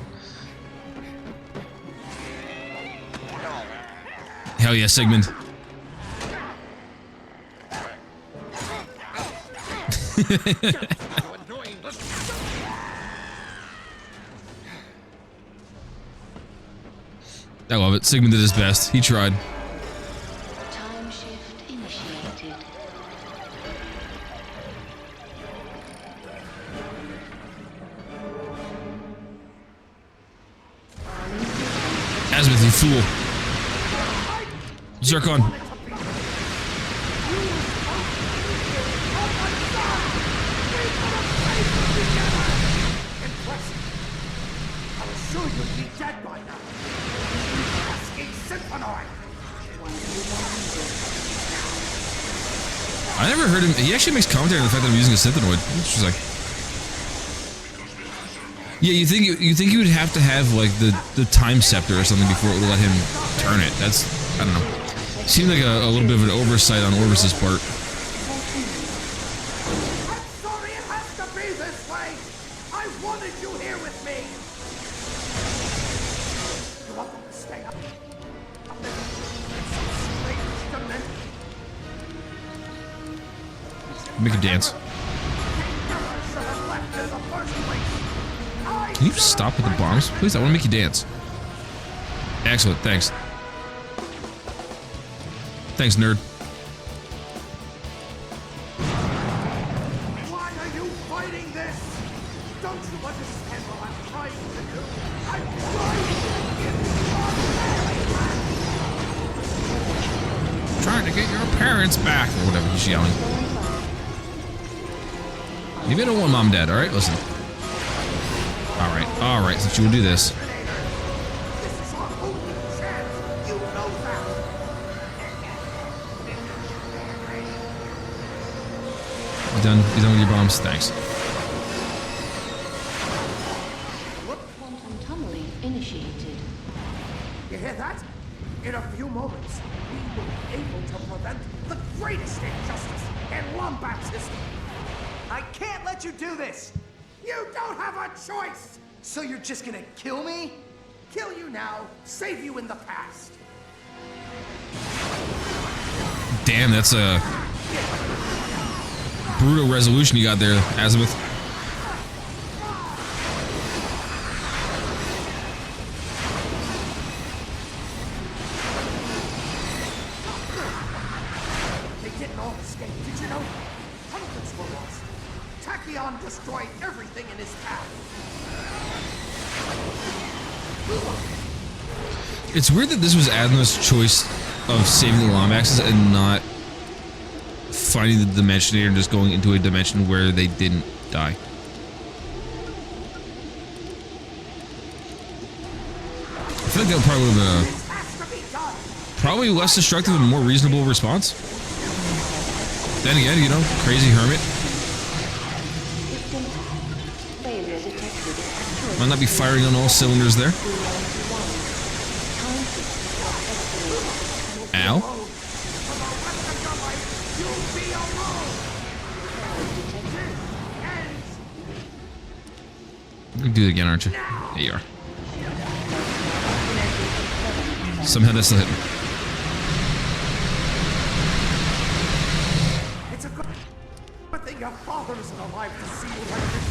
Hell yeah, Sigmund. I love it. Sigmund did his best. He tried. Time shift initiated. Azimuth, you fool. Zircon. I was sure you'd be dead by now. Asking Symphonoi. I never heard him. He actually makes commentary on the fact that I'm using a synthenoid. It's just like, yeah, you think you would have to have like the time scepter or something before it would let him turn it. That's, I don't know. Seemed like a little bit of an oversight on Orvis's part. I'm sorry it has to be this way. I wanted you here with me. You're welcome to stay up. Make him dance. Can you stop with the bombs? Please, I want to make you dance. Excellent, thanks. Thanks, nerd. Why are you fighting this? Don't you understand what I'm trying to do? I'm Trying to get your parents back, or whatever he's yelling. Maybe I don't want mom and dad, alright? Listen. Alright, since you will do this. You done with your bombs? Thanks. Quantum tunneling initiated. You hear that? In a few moments, we will be able to prevent the greatest injustice in Lombax history. I can't let you do this! You don't have a choice! So you're just gonna kill me? Kill you now, save you in the past. Damn, that's a brutal resolution you got there, Azimuth. They didn't all escape, did you know? Hundreds were lost. Tachyon destroyed everything in his path. It's weird that this was Azimuth's choice of saving the Lombaxes and not finding the Dimensionator and just going into a dimension where they didn't die. I feel like that probably would have been a probably less destructive and more reasonable response. Then again, you know, crazy hermit. Might not be firing on all cylinders there. Ow. You can do it again, aren't you? There you are. Somehow that's still hit me. It's a good thing your father isn't alive to see you like this.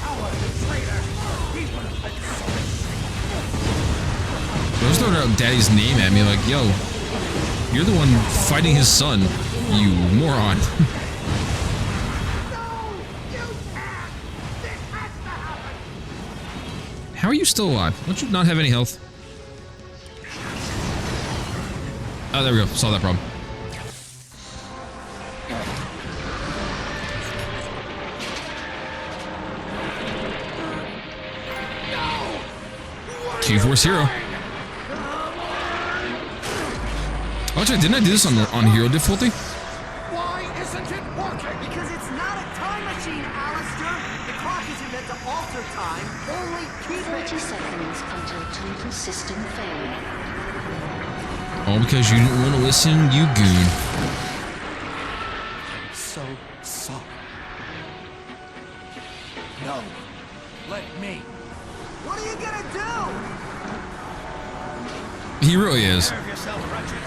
Coward and traitor. He would have been so I was throwing out Daddy's name at me like, yo, you're the one fighting his son, you moron. How are you still alive? Don't you not have any health? Oh, there we go. Solved that problem. Q-Force Hero. Oh, actually, didn't I do this on Hero difficulty? Why isn't it working? Because it's not a time machine, Alistair. The clock isn't meant to alter time, only keep 30 seconds until total system failure. All because you didn't want to listen, you goon. I'm so sorry. No. Let me. What are you gonna do? He really is. Serve yourself, Ratchet.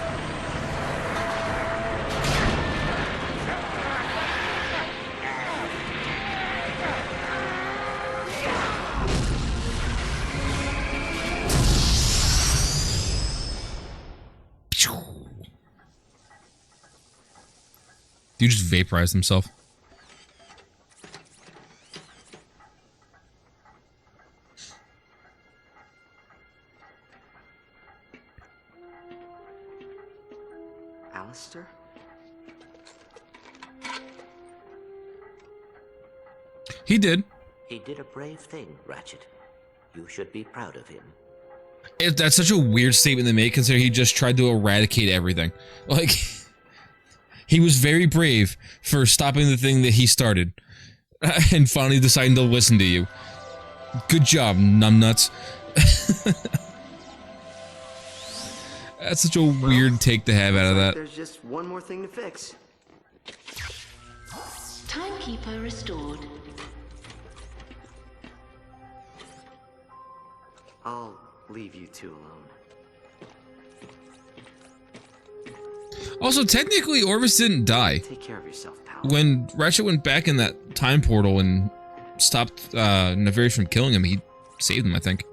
Dude just vaporized himself. Alistair? He did. He did a brave thing, Ratchet. You should be proud of him. That's such a weird statement to make, considering he just tried to eradicate everything. Like, he was very brave for stopping the thing that he started, and finally deciding to listen to you. Good job, numbnuts. That's such a weird take to have out of that. There's just one more thing to fix. Timekeeper restored. I'll leave you two alone. Also, technically, Orvis didn't die. Take care of yourself, pal. When Ratchet went back in that time portal and stopped Nefarious from killing him, he saved him, I think.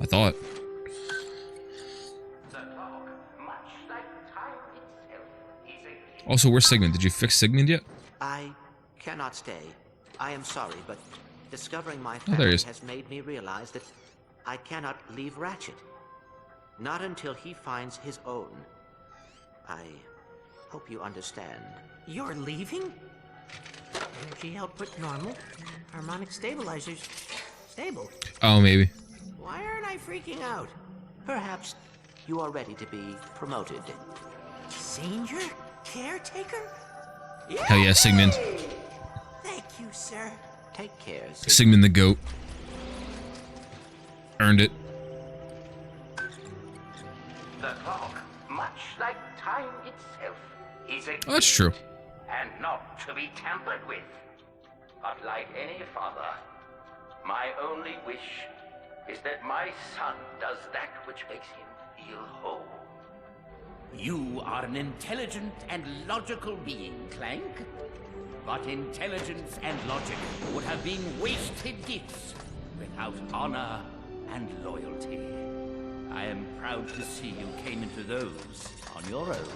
I thought. Also, where's Sigmund? Did you fix Sigmund yet? I cannot stay. I am sorry, but discovering my there he family is. has made me realize that I cannot leave Ratchet. Not until he finds his own. I hope you understand. You're leaving? Energy output normal. Harmonic stabilizers stable. Oh, maybe. Why aren't I freaking out? Perhaps you are ready to be promoted. Senior caretaker? Hell yeah, Sigmund. Thank you, sir. Take care, Sigmund the goat. Earned it. The clock, much like time itself, is a Oh, that's true. and not to be tampered with. But like any father, my only wish is that my son does that which makes him feel whole. You are an intelligent and logical being, Clank. But intelligence and logic would have been wasted gifts without honor and loyalty. I am proud to see you came into those on your own.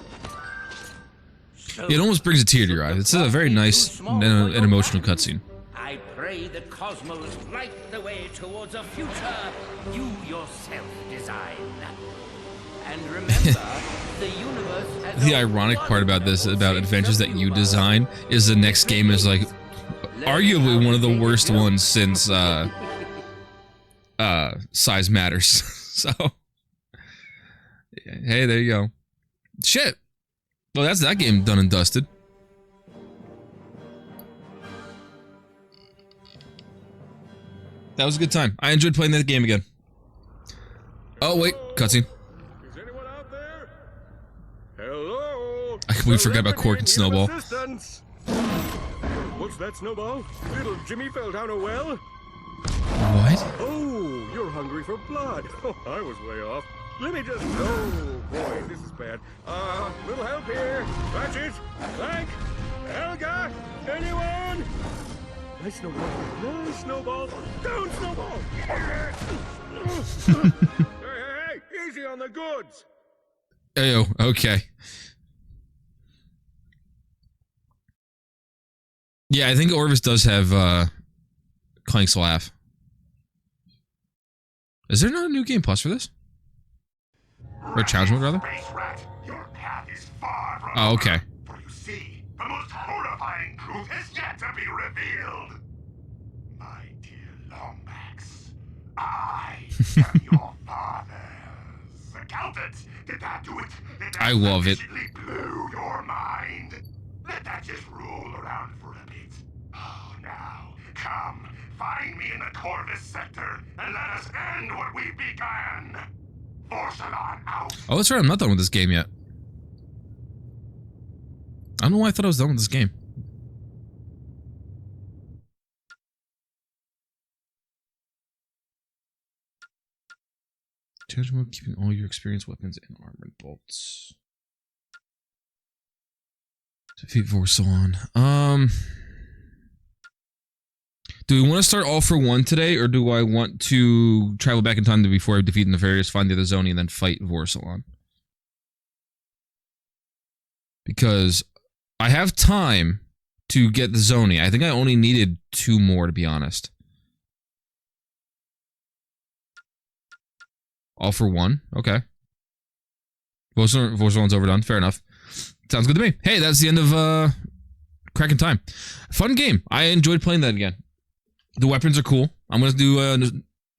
So, It almost brings a tear to your eye. This is a very nice and emotional cutscene. I pray the cosmos light the way towards a future you yourself design. And remember, the universe has The ironic part about this, about adventures that you design, is the next game is like arguably one of the worst ones since Size Matters. So hey, there you go. Shit. Well, that's that game done and dusted. That was a good time. I enjoyed playing that game again. Oh wait, cutscene. Is anyone out there? Hello? I completely forgot about Cork and Snowball. Assistance. What's that, Snowball? Little Jimmy fell down a well? What? Oh, you're hungry for blood. Oh, I was way off. Let me just... Oh, boy, this is bad. Little help here. Ratchet, Clank, Helga, anyone? Nice Snowball. Nice Snowball. Down, Snowball. Hey, easy on the goods. Ayo, okay. Yeah, I think Orvis does have Clank's laugh. Is there not a new game plus for this? Or challenge mode, rather? Space rat, your path is far from Oh, okay. For you see, the most horrifying truth is yet to be revealed. My dear Lombax, I am your father's accountant. Did that do it? Did that I love it. sufficiently blew your mind? Let that just roll around for a bit. Oh, now, come, find me in the Corvus sector, and let us end what we began. Vorsalon out. Oh, that's right. I'm not done with this game yet. I don't know why I thought I was done with this game. Change mode, keeping all your experienced weapons and armored bolts. Defeat Vorsalon. Do we want to start all for one today, or do I want to travel back in time to before I defeat Nefarious, find the other Zoni, and then fight Vorsalon? Because I have time to get the Zoni. I think I only needed 2 more, to be honest. All for one? Okay. Vorsalon's overdone. Fair enough. Sounds good to me. Hey, that's the end of Cracking Time. Fun game. I enjoyed playing that again. The weapons are cool. I'm going to do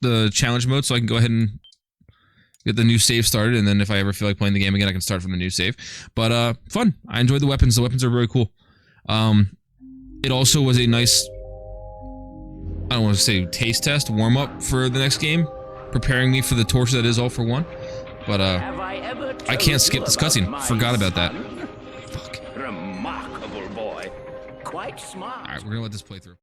the challenge mode so I can go ahead and get the new save started, and then if I ever feel like playing the game again, I can start from the new save. But fun. I enjoyed the weapons. The weapons are really cool. It also was a nice, I don't want to say taste test, warm-up for the next game, preparing me for the torture that is All for One. But I can't skip this cutscene. Forgot about that. Fuck. Remarkable boy. Quite smart. Alright, we're gonna let this play through.